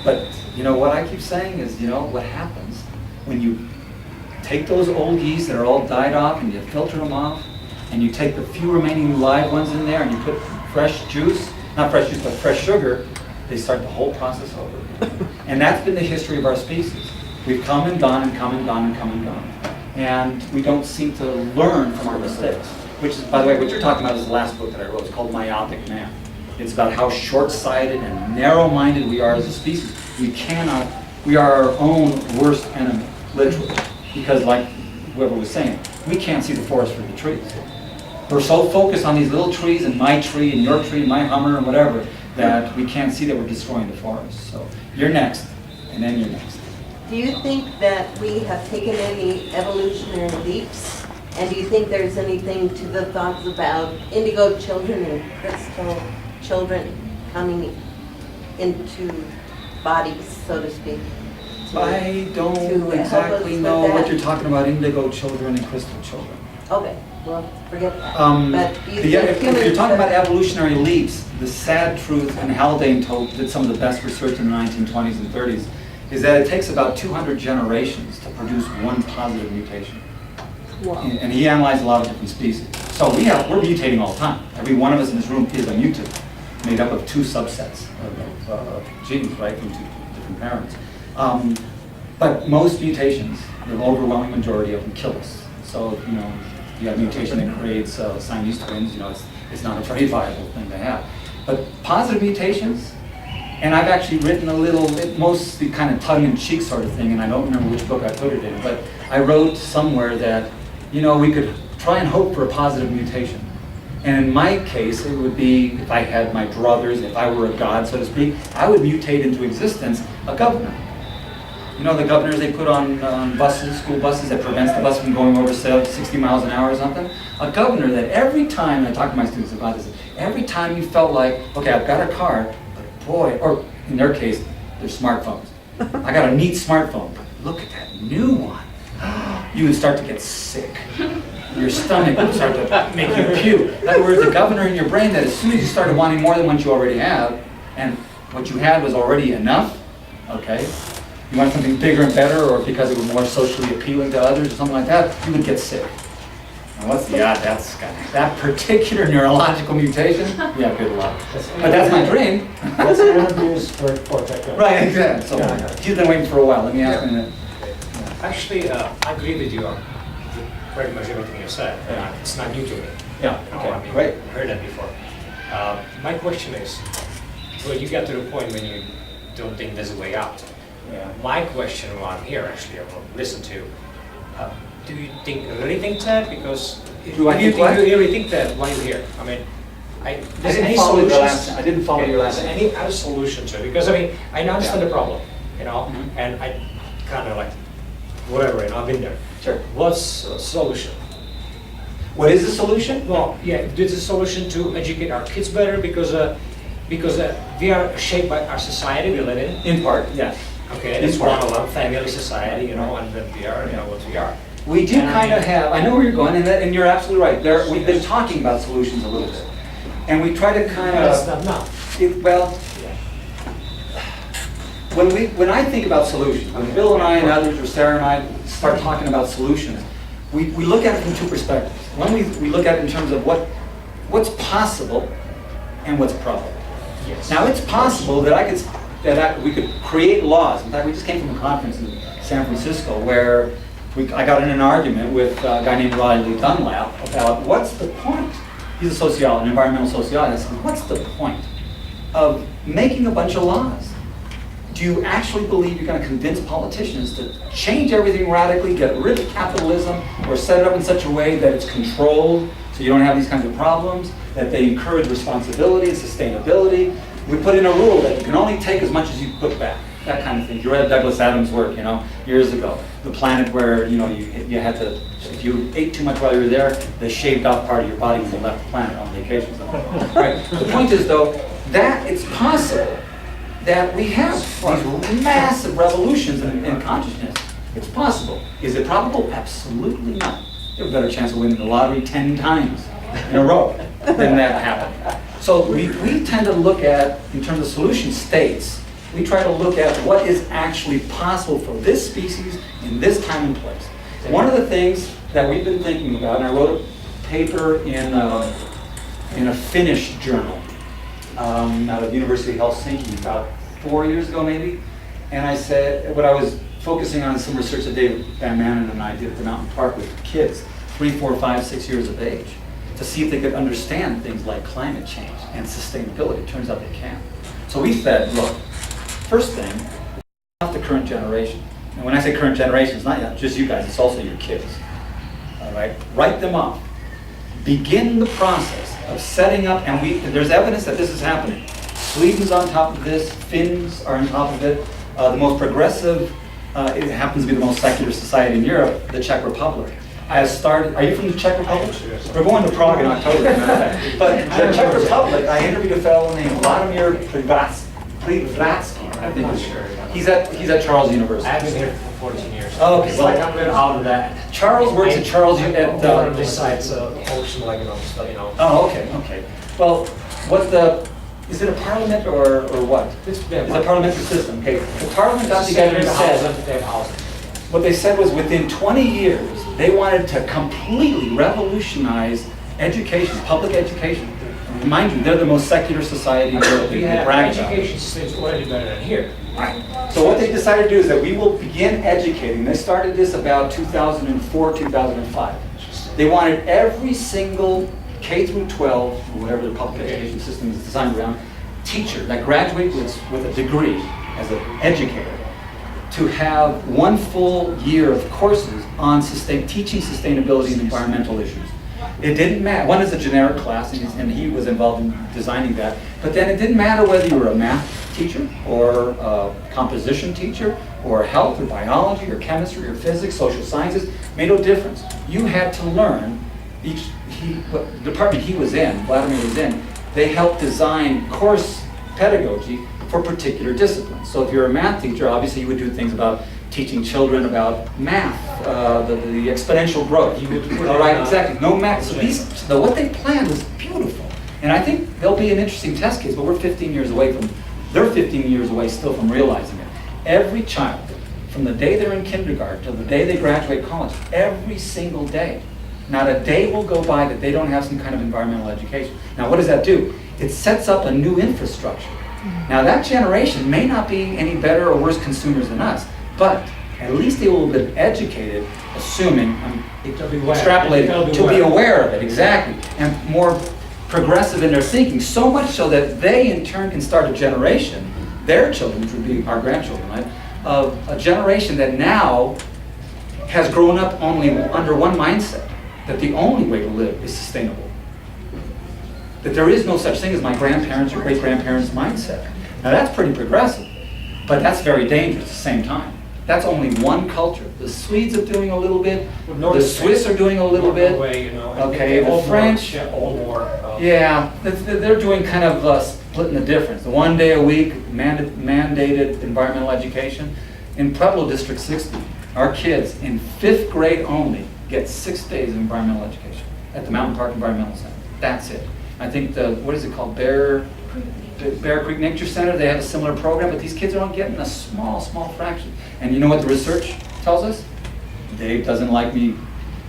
But what I keep saying is, what happens when you take those old geese that are all died off and you filter them off, and you take the few remaining live ones in there and you put fresh juice, not fresh juice, but fresh sugar, they start the whole process over again. And that's been the history of our species. We've come and gone and come and gone and come and gone. And we don't seem to learn from our mistakes. Which is, by the way, what you're talking about is the last book that I wrote. It's called Myopic Man. It's about how short-sighted and narrow-minded we are as a species. We are our own worst enemy, literally. Because like whoever was saying, we can't see the forest for the trees. We're so focused on these little trees and my tree and your tree and my Hummer and whatever that we can't see that we're destroying the forest. So you're next, and then you're next.
Do you think that we have taken any evolutionary leaps? And do you think there's anything to the thoughts about indigo children and crystal children coming into bodies, so to speak?
I
to
don't
help us
exactly
with
know what
that?
you're talking about, indigo children and crystal children.
Okay, well, forget that. But you
If
think
you're
humans
talking about
have-
evolutionary leaps, the sad truth, and Haldane did some of the best research in the 1920s and 30s, is that it takes about 200 generations to produce one positive mutation.
Wow.
And he analyzed a lot of different species. So we're mutating all the time. Every one of us in this room is a mutant, made up of two subsets of genes, right, from two different parents. But most mutations, the overwhelming majority of them kill us. So, you have a mutation that creates Siamese twins, it's not a very viable thing to have. But positive mutations, and I've actually written a little, mostly kind of tongue-in-cheek sort of thing, and I don't remember which book I put it in, but I wrote somewhere that, we could try and hope for a positive mutation. And in my case, it would be, if I had my druthers, if I were a god, so to speak, I would mutate into existence a governor. The governors they put on buses, school buses, that prevents the bus from going over 60 miles an hour or something? A governor that every time, and I talk to my students about this, every time you felt like, okay, I've got a car, but boy, or in their case, they're smartphones. I got a neat smartphone, but look at that new one. You would start to get sick. Your stomach would start to make you puke. In other words, the governor in your brain that as soon as you started wanting more than what you already have, and what you had was already enough, okay? You want something bigger and better, or because it was more socially appealing to others or something like that, you would get sick. And what's the odds that's got that particular neurological mutation? Yeah, good luck. But that's my dream.
That's interviews for technology.
Right, exactly. So he's been waiting for a while. Let me ask him.
Actually, I agree with you on pretty much everything you said. It's not new to me.
Yeah, okay, great.
I've heard that before. My question is, well, you get to the point when you don't think there's a way out.
Yeah.
My question while I'm here, actually, I will listen to, do you really think that? Because
Do I
if you
think what?
you really think that while you're here,
I didn't follow your last. I didn't follow your last.
Any other solution to it? Because I understand the problem, and I kind of like, whatever, I've been there.
Sure.
What's the solution?
What is the solution?
Well, yeah, there's a solution to educate our kids better because we are shaped by our society we live in.
In part, yes.
Okay, it's one of them, family society, and then we are, what we are.
We do kind of have, I know where you're going, and you're absolutely right. We've been talking about solutions a little bit. And we try to kind
That's
of,
not
when I think about solutions, when Bill and I and others, or Sarah and I start talking about solutions, we look at it from two perspectives. One, we look at it in terms of what's possible and what's probable.
Yes.
Now, it's possible that we could create laws. In fact, we just came from a conference in San Francisco where I got in an argument with a guy named Riley Dunlap about what's the point. He's a sociologist, an environmental sociologist. I said, what's the point of making a bunch of laws? Do you actually believe you're going to convince politicians to change everything radically, get rid of capitalism, or set it up in such a way that it's controlled so you don't have these kinds of problems, that they encourage responsibility and sustainability? We put in a rule that you can only take as much as you put back, that kind of thing. You read Douglas Adams' work, years ago. The planet where, you had to, if you ate too much while you were there, they shaved off part of your body when you left the planet on vacation. Right? The point is, though, that it's possible that we have these massive revolutions in consciousness. It's possible. Is it probable? Absolutely not. You have a better chance of winning the lottery 10 times in a row than that happened. So we tend to look at, in terms of solution states, we try to look at what is actually possible for this species in this time and place. One of the things that we've been thinking about, and I wrote a paper in a Finnish journal out of the University of Helsinki about 4 years ago maybe, and I said, what I was focusing on is some research that David Van Manen and I did at the Mountain Park with kids, 3, 4, 5, 6 years of age, to see if they could understand things like climate change and sustainability. It turns out they can. So we said, look, first thing, off the current generation. And when I say current generation, it's not just you guys, it's also your kids. All right? Write them off. Begin the process of setting up, and there's evidence that this is happening. Sweden's on top of this, Finns are on top of it. The most progressive, it happens to be the most secular society in Europe, the Czech Republic, has started. Are you from the Czech Republic? We're going to Prague in October. But the Czech Republic, I interviewed a fellow named Vladimir Privratsky, I think
I'm not
he's-
sure.
He's at Charles University.
I've been here for 14 years.
Oh, okay.
It's like I'm a bit out of that.
Charles works at Charles at,
One of the sites, ocean, like, stuff,
Oh, okay. Well, is it a parliament or what?
It's
It's a parliamentary system, okay. The parliament got together and said, what they said was within 20 years, they wanted to completely revolutionize education, public education. Mind you, they're the most secular society in the world.
We
They
have
brag about it.
education systems already better than here.
Right. So what they decided to do is that we will begin educating. They started this about 2004, 2005. They wanted every single K through 12, or whatever the public education system is designed around, teacher that graduates with a degree as an educator to have one full year of courses on teaching sustainability and environmental issues. It didn't matter. One is a generic class, and he was involved in designing that. But then it didn't matter whether you were a math teacher or a composition teacher or health or biology or chemistry or physics, social sciences. Made no difference. You had to learn what department he was in, Vladimir was in. They helped design course pedagogy for particular disciplines. So if you're a math teacher, obviously you would do things about teaching children about math, the exponential growth. All right, exactly. No math. So what they planned was beautiful. And I think there'll be an interesting test case, but they're 15 years away still from realizing it. Every child, from the day they're in kindergarten to the day they graduate college, every single day, not a day will go by that they don't have some kind of environmental education. Now, what does that do? It sets up a new infrastructure. Now, that generation may not be any better or worse consumers than us, but at least they will have been educated, assuming, I'm extrapolating, to be aware of it, exactly, and more progressive in their thinking, so much so that they in turn can start a generation, their children, which would be our grandchildren, right, of a generation that now has grown up only under one mindset, that the only way to live is sustainable. That there is no such thing as my grandparents' or great-grandparents' mindset. Now that's pretty progressive, but that's very dangerous at the same time. That's only one culture. The Swedes are doing a little bit, the Swiss are doing a little bit, okay, the French, yeah, they're doing kind of splitting the difference. The 1 day a week mandated environmental education. In Pueblo District 60, our kids in 5th grade only get 6 days of environmental education at the Mountain Park Environmental Center. That's it. I think what is it called, Bear Creek Nature Center, they have a similar program, but these kids are only getting a small fraction. And you know what the research tells us? Dave doesn't like me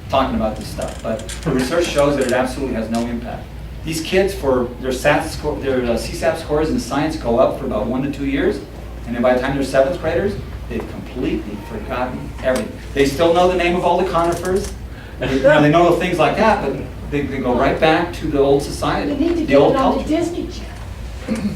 talking about this stuff, but the research shows that it absolutely has no impact. These kids, for their CSAP scores in science go up for about 1 to 2 years, and then by the time they're 7th graders, they've completely forgotten everything. They still know the name of all the conifers, they know things like that, but they go right back to the old society,
We need to
the
get
old
it on the
culture.
Disney Channel.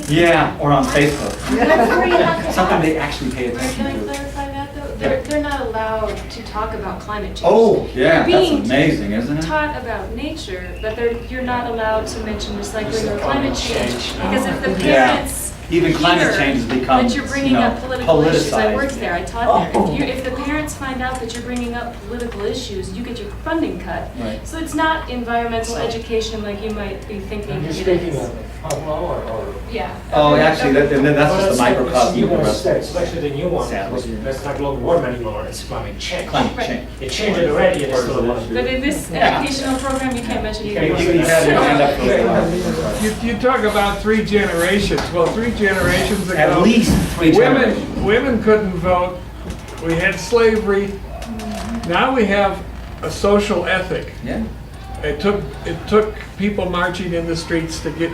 Yeah, or on Facebook.
That's where you have to
Something
have
they
it.
actually pay
Can I
attention to.
clarify that though? They're not allowed to talk about climate change.
Oh, yeah,
They're
that's
being
amazing, isn't it?
taught about nature, but you're not allowed to mention recycling or climate change. Because if the
Yeah.
parents
Even climate
hear
change has become,
that you're bringing up political issues, I worked
politicized.
there, I taught there. If the parents find out that you're bringing up political issues, you get your funding cut.
Right.
So it's not environmental education like you might be thinking
You're
it
speaking
is.
of Pueblo or?
Yeah.
Oh, actually, that's just the microcosm of the
Even
rest of
states, especially the new one,
Sadly.
because that's not global warming anymore, it's climate change.
Climate
Right.
change.
It changed it already, and it's still a
But in this educational program, you can't mention either.
You
one.
can have your hand up for a while.
You talk about 3 generations. Well, 3 generations ago.
At least 3 generations.
Women couldn't vote. We had slavery. Now we have a social ethic.
Yeah.
It took people marching in the streets to get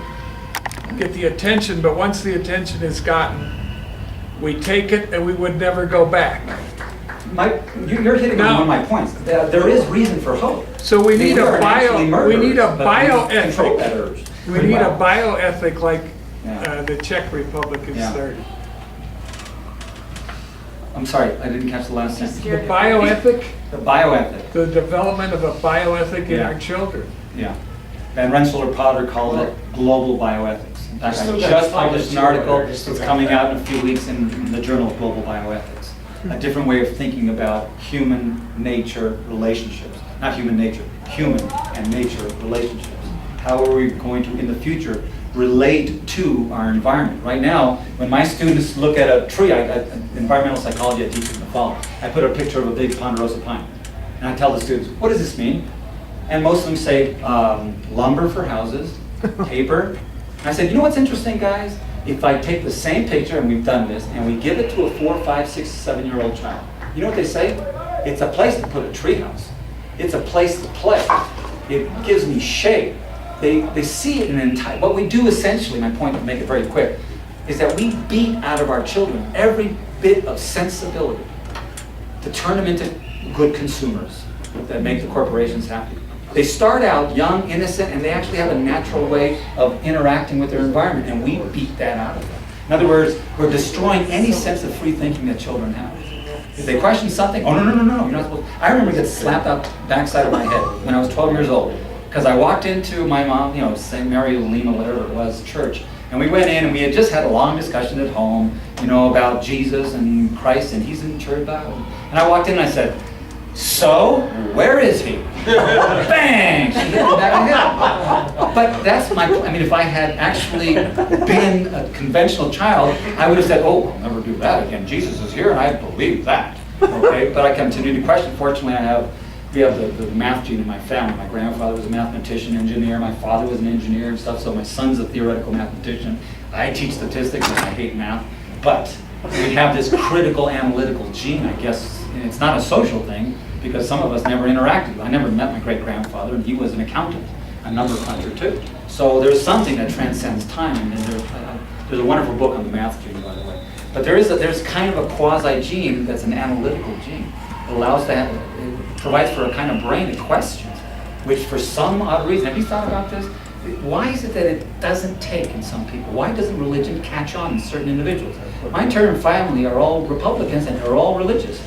the attention, but once the attention is gotten, we take it and we would never go back.
You're hitting on one of my points. There is reason for hope.
So we need a bioethic.
bioethic.
We need a bioethic like
Yeah.
the Czech Republic is
Yeah.
starting.
I'm sorry, I didn't catch the last sentence.
The bioethic,
The bioethic,
the development of a bioethic in
Yeah.
our children.
yeah. Van Rensselaer Potter called it global bioethics. In fact, I
Still got
just
five
published an
to
article,
order, just
it's
to
coming
back
out in a few weeks in the Journal of Global Bioethics. A different way of thinking about human nature relationships. Not human nature, human and nature relationships. How are we going to, in the future, relate to our environment. Right now, when my students look at a tree, environmental psychology I teach in the fall, I put a picture of a big ponderosa pine. And I tell the students, what does this mean? And most of them say, lumber for houses, paper. And I said, you know what's interesting, guys? If I take the same picture, and we've done this, and we give it to a 4, 5, 6, 7-year-old child, you know what they say? It's a place to put a treehouse. It's a place to play. It gives me shade. They see it in an entire, what we do essentially, my point to make it very quick, is that we beat out of our children every bit of sensibility to turn them into good consumers that make the corporations happy. They start out young, innocent, and they actually have a natural way of interacting with their environment, and we beat that out of them. In other words, we're destroying any sense of free thinking that children have. If they question something, oh, no, you're not supposed to. I remember getting slapped out the backside of my head when I was 12 years old, because I walked into my mom, St. Mary Lima, whatever it was, church, and we went in and we had just had a long discussion at home, about Jesus and Christ, and he's in church. And I walked in and I said, so, where is he? Bang! She hit me back in the head. But that's my point. I mean, if I had actually been a conventional child, I would have said, oh, I'll never do that again. Jesus is here and I believe that. Okay? But I continue to question. Fortunately, we have the math gene in my family. My grandfather was a mathematician, engineer. My father was an engineer and stuff, so my son's a theoretical mathematician. I teach statistics and I hate math. But we have this critical analytical gene, I guess. And it's not a social thing, because some of us never interacted. I never met my great-grandfather, and he was an accountant, a number cruncher too. So there's something that transcends time, and there's a wonderful book on the math gene, by the way. But there's kind of a quasi-gene that's an analytical gene. It allows to have, it provides for a kind of brain that questions, which for some odd reason, have you thought about this? Why is it that it doesn't take in some people? Why doesn't religion catch on in certain individuals? My entire family are all Republicans, and they're all religious.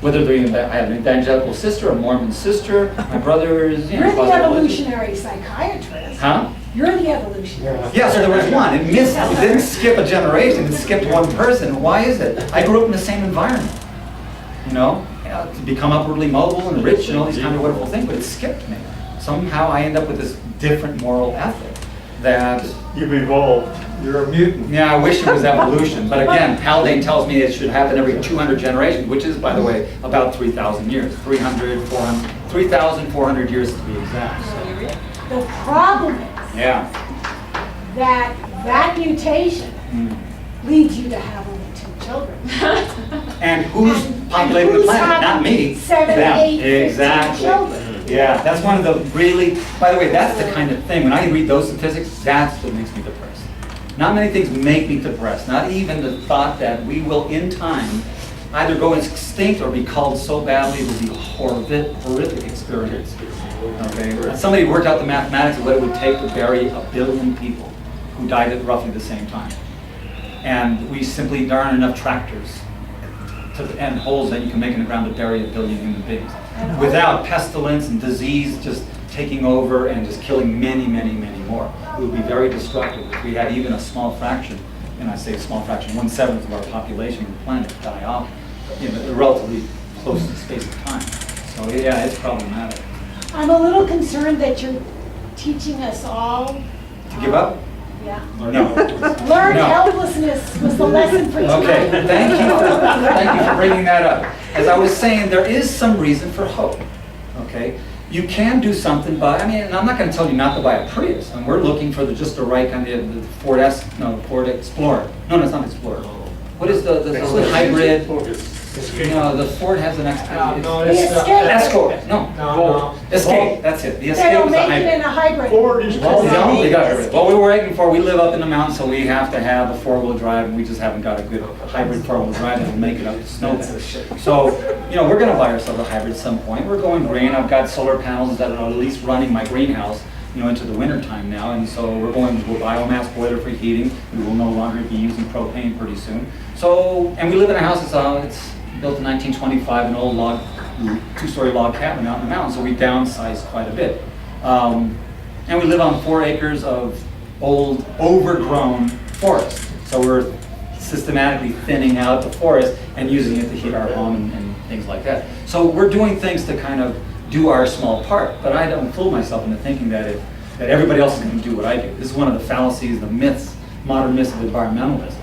Whether I have an evangelical sister, a Mormon sister, my brother is,
You're the evolutionary psychiatrist.
Huh?
You're the evolutionary.
Yeah, so there was one. It didn't skip a generation, it skipped one person. Why is it? I grew up in the same environment, to become upwardly mobile and rich and all these kind of wonderful things, but it skipped me. Somehow I end up with this different moral ethic that...
You've evolved. You're a mutant.
Yeah, I wish it was evolution. But again, Haldane tells me it should happen every 200 generations, which is, by the way, about 3,000 years. 3,400 years to be exact. So.
The problem is that mutation leads you to have only 2 children.
And who's populating the planet? Not me.
7,
Them.
8,
Exactly.
children.
Yeah, that's one of the really, by the way, that's the kind of thing, when I read those statistics, that's what makes me depressed. Not many things make me depressed, not even the thought that we will, in time, either go extinct or be culled so badly it will be a horrific experience. Okay? Somebody worked out the mathematics of what it would take to bury 1 billion people who died at roughly the same time. And we simply, there aren't enough tractors and holes that you can make in the ground to bury 1 billion human beings. Without pestilence and disease just taking over and just killing many, many, many more. It would be very destructive if we had even a small fraction, and I say a small fraction, 1/7 of our population on the planet die off in a relatively close space of time. So yeah, it's problematic.
I'm a little concerned that you're teaching us all
To give up?
Yeah.
No.
Learned
No.
helplessness was the lesson for tonight.
Okay, thank you for bringing that up. As I was saying, there is some reason for hope. Okay, you can do something by. And I'm not going to tell you not to buy a Prius. And we're looking for just the right kind of the Ford Explorer. No, it's not Explorer. What is the hybrid? No, the Ford has an Escape. Escort. No. Escape. That's it. The Escape
They don't
is a
make
hybrid.
it in a hybrid.
Ford is
Well, no, they got rid. Well, we were waiting for. We live up in the mountains, so we have to have a 4-wheel drive, and we just haven't got a good hybrid 4-wheel drive that will make it up to snowbanks. So, we're going to buy ourselves a hybrid at some point. We're going green. I've got solar panels that are at least running my greenhouse, into the winter time now, and so we're going to a biomass boiler for heating. We will no longer be using propane pretty soon. So, and we live in a house it's built in 1925, an old 2-story log cabin out in the mountains, so we downsized quite a bit. And we live on 4 acres of old, overgrown forest. So we're systematically thinning out the forest and using it to heat our home and things like that. So we're doing things to kind of do our small part, but I don't fool myself into thinking that if that everybody else is going to do what I do. This is one of the fallacies, the myths, modern myths of environmentalism,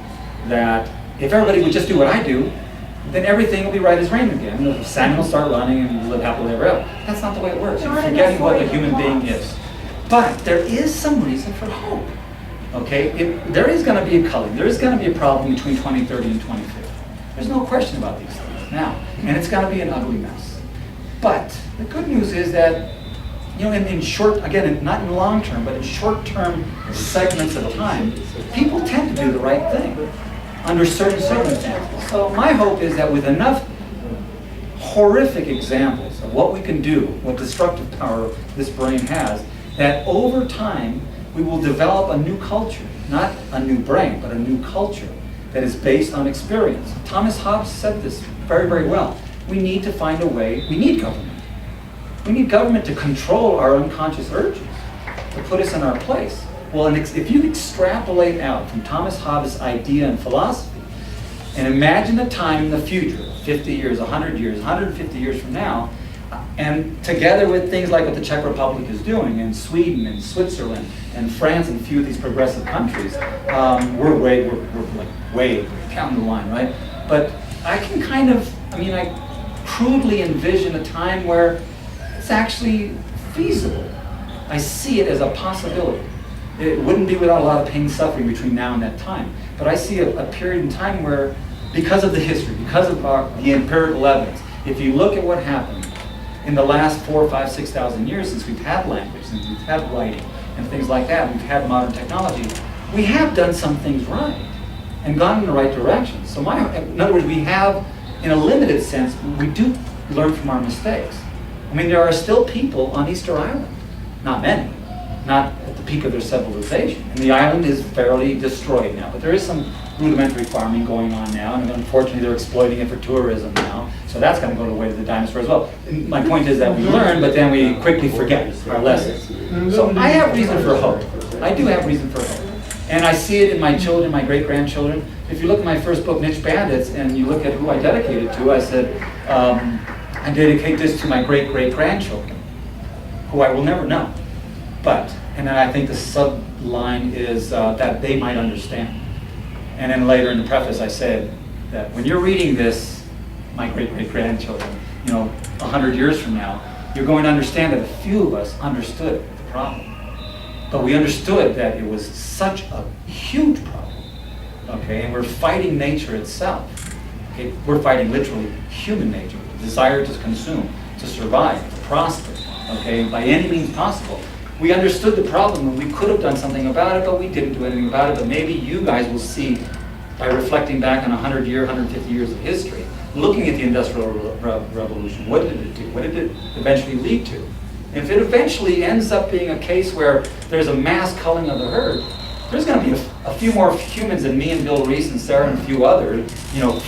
that if everybody would just do what I do, then everything will be right as rain again. The salmon will start running and we'll live happily ever after. That's not the way it works. You're forgetting what the human being is. But there is some reason for hope. Okay, there is going to be a culling. There is going to be a problem between 2030 and 2050. There's no question about these things now, and it's going to be an ugly mess. But the good news is that, you know, in short, again, not in long term, but in short-term segments of time, people tend to do the right thing under certain circumstances. So my hope is that with enough horrific examples of what we can do, what destructive power this brain has, that over time we will develop a new culture, not a new brain, but a new culture that is based on experience. Thomas Hobbes said this very, very well. We need to find a way, we need government. We need government to control our unconscious urges, to put us in our place. Well, and if you extrapolate out from Thomas Hobbes' idea and philosophy, and imagine a time in the future, 50 years, 100 years, 150 years from now, and together with things like what the Czech Republic is doing, and Sweden, and Switzerland, and France, and a few of these progressive countries, we're way down the line, right? But I can kind of, I crudely envision a time where it's actually feasible. I see it as a possibility. It wouldn't be without a lot of pain and suffering between now and that time. But I see a period in time where, because of the history, because of the empirical evidence, if you look at what happened in the last 4,000, 5,000, 6,000 years since we've had language, since we've had writing, and things like that, we've had modern technology, we have done some things right and gone in the right direction. So in other words, we have, in a limited sense, we do learn from our mistakes. There are still people on Easter Island, not many, not at the peak of their civilization. And the island is fairly destroyed now, but there is some rudimentary farming going on now, and unfortunately they're exploiting it for tourism now, so that's going to go the way of the dinosaur as well. And my point is that we learn, but then we quickly forget our lessons. So I have reason for hope. I do have reason for hope. And I see it in my children, my great-grandchildren. If you look at my first book, Niche Bandits, and you look at who I dedicated to, I said, I dedicate this to my great-great-grandchildren, who I will never know. But, and then I think the subline is that they might understand. And then later in the preface I said that when you're reading this, my great-great-grandchildren, 100 years from now, you're going to understand that a few of us understood the problem. But we understood that it was such a huge problem, okay? And we're fighting nature itself. Okay? We're fighting literally human nature, the desire to consume, to survive, to prosper, okay? By any means possible. We understood the problem and we could have done something about it, but we didn't do anything about it. But maybe you guys will see, by reflecting back on 150 years of history, looking at the Industrial Revolution, what did it do? What did it eventually lead to? If it eventually ends up being a case where there's a mass culling of the herd, there's going to be a few more humans than me and Bill Reese and Sarah and a few other,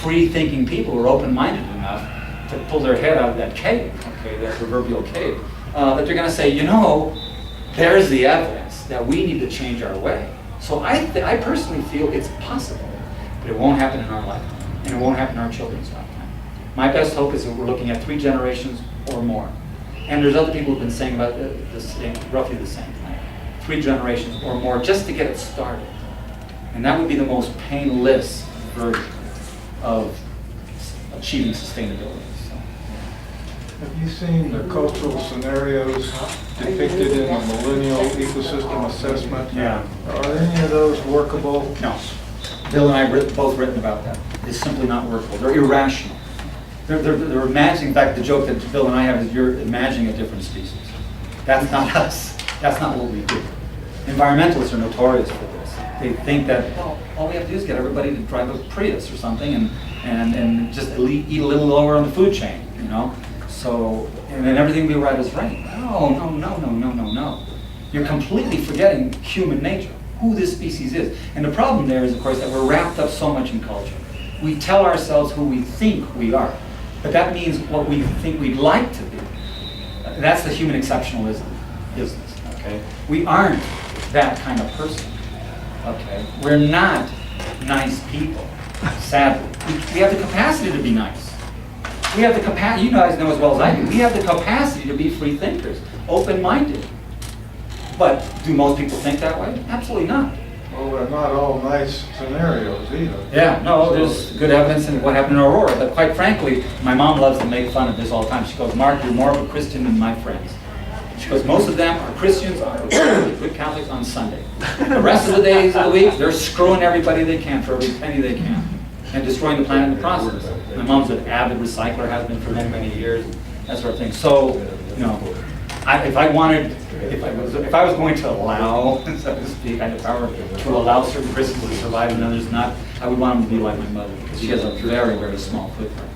free-thinking people who are open-minded enough to pull their head out of that cave, okay, that proverbial cave, that they're going to say, there's the evidence that we need to change our way. So I personally feel it's possible, but it won't happen in our lifetime, and it won't happen in our children's lifetime. My best hope is that we're looking at 3 generations or more. And there's other people who've been saying about roughly the same thing. 3 generations or more just to get it started. And that would be the most painless version of achieving sustainability.
Have you seen the cultural scenarios depicted in the Millennial Ecosystem Assessment?
Yeah.
Are any of those workable?
No. Bill and I have both written about that. It's simply not workable. They're irrational. They're imagining, in fact, the joke that Bill and I have is you're imagining a different species. That's not us. That's not what we do. Environmentalists are notorious for this. They think that, all we have to do is get everybody to drive a Prius or something and just eat a little lower on the food chain, So, and then everything will be right as rain. No. You're completely forgetting human nature, who this species is. And the problem there is, of course, that we're wrapped up so much in culture. We tell ourselves who we think we are, but that means what we think we'd like to be. That's the human exceptionalism business, okay? We aren't that kind of person, okay? We're not nice people, sadly. We have the capacity to be nice. We have the capacity, you guys know as well as I do, we have the capacity to be free thinkers, open-minded. But do most people think that way? Absolutely not.
Well, they're not all nice scenarios either.
Yeah, no, there's good evidence in what happened in Aurora, but quite frankly, my mom loves to make fun of this all the time. She goes, Mark, you're more of a Christian than my friends. She goes, most of them are Christians, are good Catholics on Sunday. The rest of the days of the week, they're screwing everybody they can for every penny they can and destroying the planet in the process. My mom's an avid recycler, has been for many, many years, that sort of thing. So, you know, if I was going to allow, so to speak, I had the power to allow certain Christians to survive and others not, I would want them to be like my mother, because she has a very, very small footprint.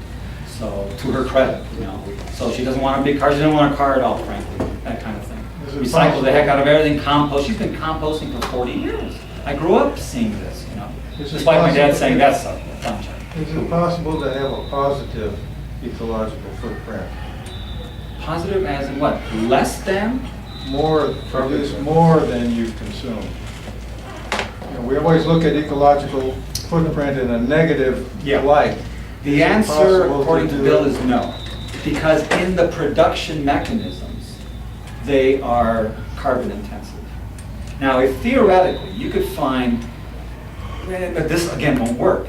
So, to her credit, you know. So she doesn't want a big car, she doesn't want a car at all, frankly, that kind of thing. Recycle the heck out of everything, compost. She's been composting for 40 years. I grew up seeing this, you know. Despite my dad saying that's a bunch of.
Is it possible to have a positive ecological footprint?
Positive as in what? Less than?
More, produce more than you consume. You know, we always look at ecological footprint in a negative light.
The answer, according to Bill, is no. Because in the production mechanisms, they are carbon intensive. Now, if theoretically you could find, but this again won't work.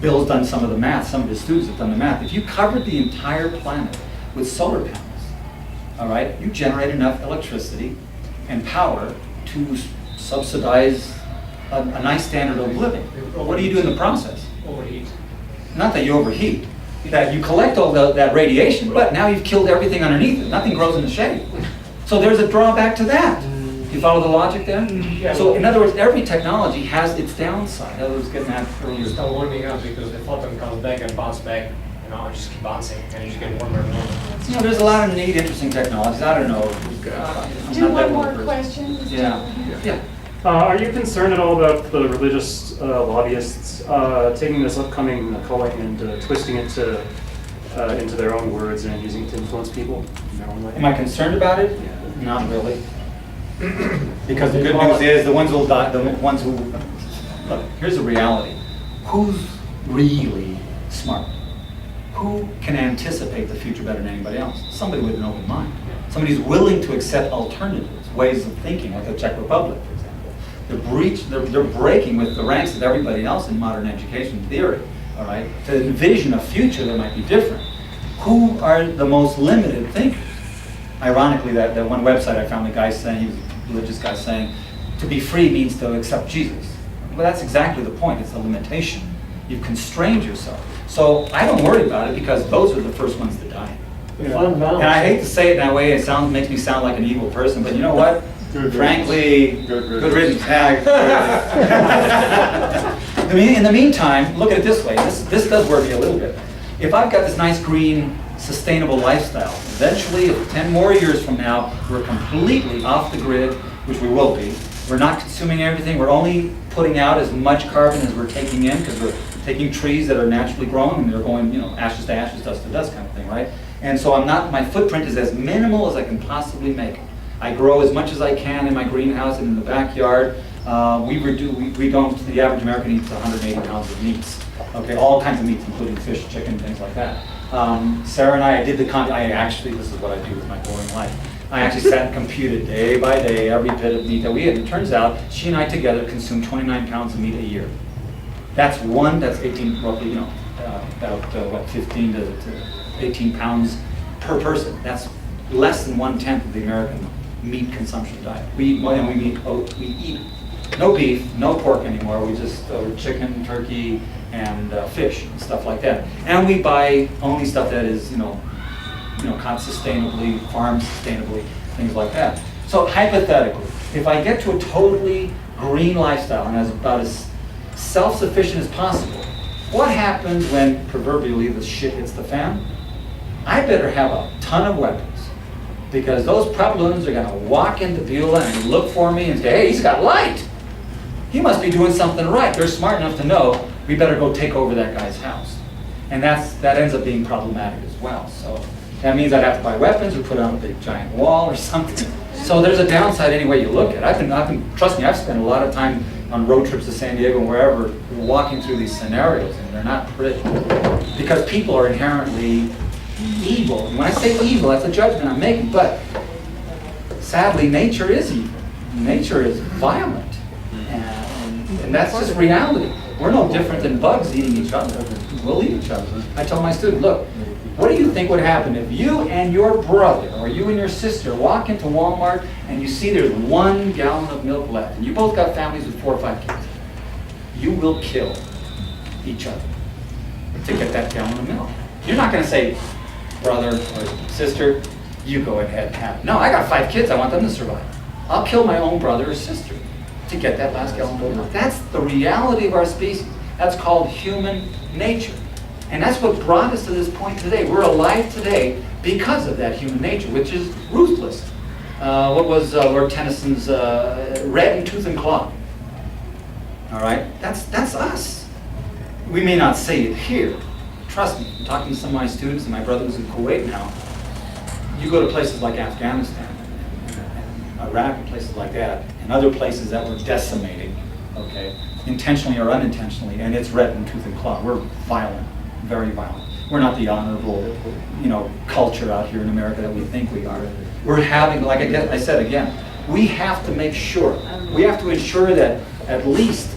Bill's done some of the math, some of his students have done the math. If you covered the entire planet with solar panels, all right, you generate enough electricity and power to subsidize a nice standard of living. What do you do in the process?
Overheat.
Not that you overheat, that you collect all that radiation, but now you've killed everything underneath it. Nothing grows in the shade. So there's a drawback to that. You follow the logic there?
Yeah.
So in other words, every technology has its downside. I was getting at earlier.
Start warming up because the photon comes back and bounce back, you know, just keep bouncing and you just get warmer and warmer.
You know, there's a lot of neat, interesting technologies. I don't know. I'm
Do
not
one
that
more
person.
question.
Yeah.
Are you concerned at all about the religious lobbyists taking this upcoming calling and twisting it into their own words and using it to influence people in their own way?
Am I concerned about it? Not really. Because the good news is the ones who will die, the ones who, look, here's the reality. Who's really smart? Who can anticipate the future better than anybody else? Somebody with an open mind. Somebody who's willing to accept alternatives, ways of thinking, like the Czech Republic, for example. They're breaking with the ranks of everybody else in modern education theory, all right, to envision a future that might be different. Who are the most limited thinkers? Ironically, that one website I found, the guy saying, he was a religious guy saying, to be free means to accept Jesus. Well, that's exactly the point. It's a limitation. You've constrained yourself. So I don't worry about it because those are the first ones to die. And I hate to say it that way. It makes me sound like an evil person, but you know what? Frankly, good riddance. In the meantime, look at it this way. This does worry me a little bit. If I've got this nice green, sustainable lifestyle, eventually, 10 more years from now, we're completely off the grid, which we will be. We're not consuming everything. We're only putting out as much carbon as we're taking in because we're taking trees that are naturally growing and they're going, you know, ashes to ashes, dust to dust kind of thing, right? And so my footprint is as minimal as I can possibly make it. I grow as much as I can in my greenhouse and in the backyard. The average American eats 180 pounds of meats. Okay, all kinds of meats, including fish, chicken, things like that. Sarah and I did this is what I do with my boring life. I actually sat and computed day by day every bit of meat that we ate. And it turns out she and I together consume 29 pounds of meat a year. That's 18, roughly, you know, about 15 to 18 pounds per person. That's less than 1/10 of the American meat consumption diet. We eat no beef, no pork anymore. We just chicken, turkey, and fish and stuff like that. And we buy only stuff that is, caught sustainably, farmed sustainably, things like that. So hypothetically, if I get to a totally green lifestyle and as about as self-sufficient as possible, what happens when proverbially the shit hits the fan? I better have a ton of weapons because those Pabloons are going to walk into Beulah and look for me and say, hey, he's got light. He must be doing something right. They're smart enough to know we better go take over that guy's house. And that ends up being problematic as well. So that means I'd have to buy weapons or put on a big giant wall or something. So there's a downside any way you look at it. Trust me, I've spent a lot of time on road trips to San Diego and wherever walking through these scenarios, and they're not pretty. Because people are inherently evil. And when I say evil, that's a judgment I'm making, but sadly, nature is evil. Nature is violent. And that's just reality. We're no different than bugs eating each other. We'll eat each other. I tell my students, look, what do you think would happen if you and your brother or you and your sister walk into Walmart and you see there's 1 gallon of milk left, and you both got families with 4 or 5 kids? You will kill each other to get that gallon of milk. You're not going to say, brother or sister, you go ahead and have it. No, I got 5 kids. I want them to survive. I'll kill my own brother or sister to get that last gallon of milk. That's the reality of our species. That's called human nature. And that's what brought us to this point today. We're alive today because of that human nature, which is ruthless. What was Lord Tennyson's red in tooth and claw? All right? That's us. We may not say it here. Trust me, I'm talking to some of my students and my brothers in Kuwait now. You go to places like Afghanistan, and Iraq, and places like that, and other places that were decimating, okay, intentionally or unintentionally, and it's red in tooth and claw. We're violent, very violent. We're not the honorable, culture out here in America that we think we are. We're having, like I said again, we have to make sure, we have to ensure that at least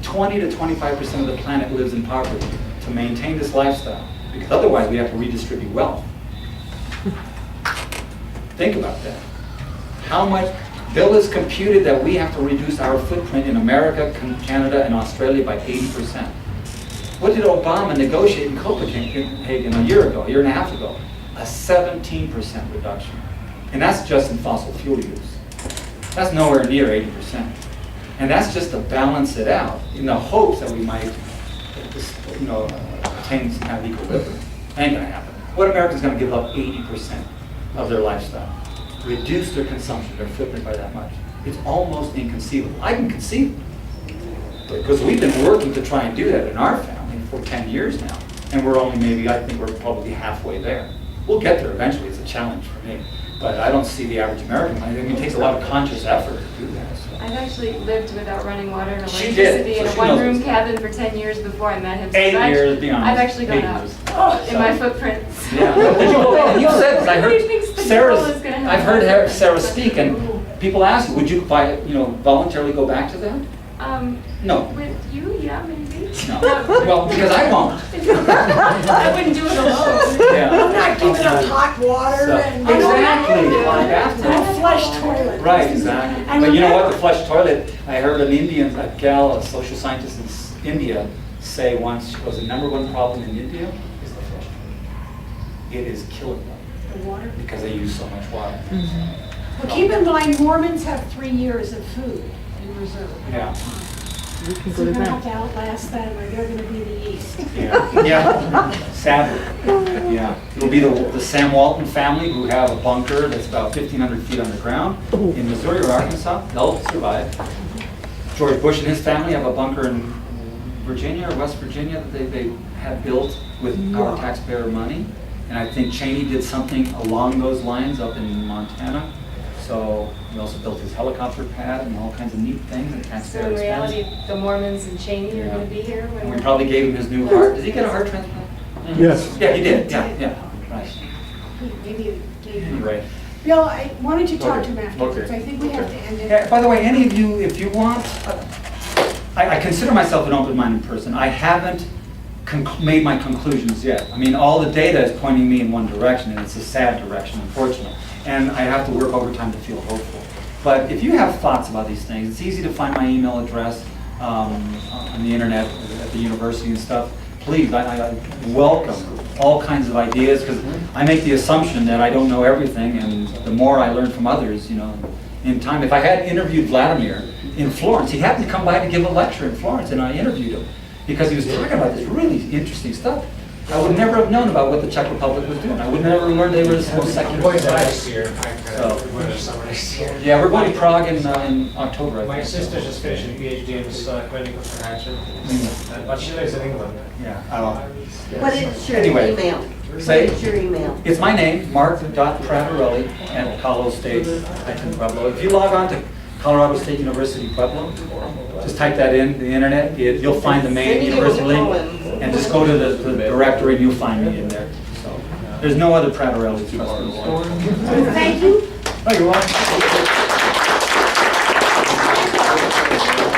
20 to 25% of the planet lives in poverty to maintain this lifestyle, because otherwise we have to redistribute wealth. Think about that. How much? Bill has computed that we have to reduce our footprint in America, Canada, and Australia by 80%. What did Obama negotiate in Copenhagen a year and a half ago? A 17% reduction. And that's just in fossil fuel use. That's nowhere near 80%. And that's just to balance it out in the hopes that we might, attain some kind of equilibrium. Ain't gonna happen. What American's gonna give up 80% of their lifestyle? Reduce their consumption, their footprint by that much? It's almost inconceivable. I can conceive it. Because we've been working to try and do that in our family for 10 years now. And we're only I think we're probably halfway there. We'll get there eventually. It's a challenge for me. But I don't see the average American. It takes a lot of conscious effort to do that. So.
I've actually lived without running water and
She
electricity
did,
in
so
a
she
one-room
knows.
cabin for 10 years before I met him. So
8 years, be honest.
I've actually gone
8
up
years.
in my footprints.
Yeah. You said this. I
What do you think's the
heard
girl is gonna have
I've heard Sarah speak, and people ask you, would you voluntarily go back to that? No.
With you, yeah, maybe.
No. Well, because I won't.
I wouldn't do it alone.
Yeah.
I'm not giving up hot water
So,
and.
exactly.
No flush toilet.
Right, exactly.
And
But you know what?
remember-
The flush toilet. I heard an Indian, a gal, a social scientist in India, say once was the #1 problem in India is the flush toilet. It is killing them
The water.
because they use so much water.
Well, keep in mind, Mormons have 3 years of food in reserve.
Yeah.
So you're gonna have to outlast them, or they're gonna be the East.
Yeah, yeah, sadly, yeah. It'll be the Sam Walton family who have a bunker that's about 1,500 feet underground in Missouri or Arkansas. They'll survive. George Bush and his family have a bunker in Virginia or West Virginia that they had built with our taxpayer money. And I think Cheney did something along those lines up in Montana. So he also built his helicopter pad and all kinds of neat things that
So
taxpayers
in
spend.
reality, the Mormons and Cheney are
Yeah.
going to be here when
And we
we're.
probably gave him his new heart. Did he get a heart transplant?
Yes.
Yeah, he did. Yeah, right.
Maybe it gave you.
Right.
Bill, I wanted to talk
Okay.
to him afterwards.
Okay.
I think we have to end
Yeah,
it.
by the way, any of you, if you want, I consider myself an open-minded person. I haven't made my conclusions yet. I mean, all the data is pointing me in one direction, and it's a sad direction, unfortunately. And I have to work overtime to feel hopeful. But if you have thoughts about these things, it's easy to find my email address on the internet at the university and stuff. Please, I welcome all kinds of ideas, because I make the assumption that I don't know everything, and the more I learn from others, in time. If I had interviewed Vladimir in Florence, he happened to come by to give a lecture in Florence, and I interviewed him because he was talking about this really interesting stuff. I would never have known about what the Czech Republic was doing. I would never have learned they were the most secular
Next
society.
year.
So-
We're going to summer next year.
Yeah, we're going to Prague in October, I think.
My sister just finished a PhD in clinical psychiatry,
Mm.
but she lives in England.
Yeah, I don't.
What is your
Anyway,
email? What
say-
is your email?
It's my name, Marc.Pratarelli at Colorado State, Pueblo. If you log on to Colorado State University Pueblo, just type that in the internet. You'll find the main university link, and just go to the directory and you'll find me in there. So there's no other Pratarelli. Trust me.
Thank you.
Thank you, Ron.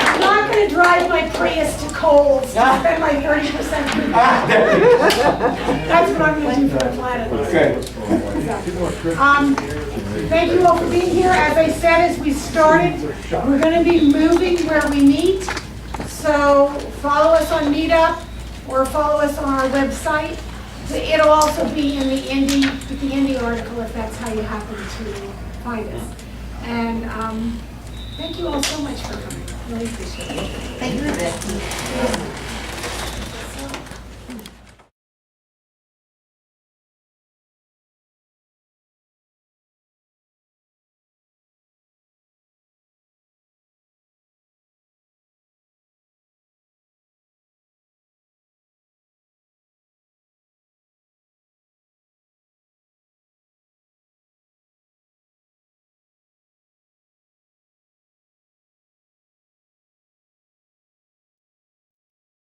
I'm not gonna drive my Prius to Kohl's to spend my 30% free. That's what I'm gonna do for the planet.
Okay.
Thank you all for being here. As I said, as we started, we're gonna be moving where we meet. So follow us on Meetup or follow us on our website. It'll also be in the Indie article if that's how you happen to find us. And thank you all so much for coming. Really appreciate it.
Thank you, Vic.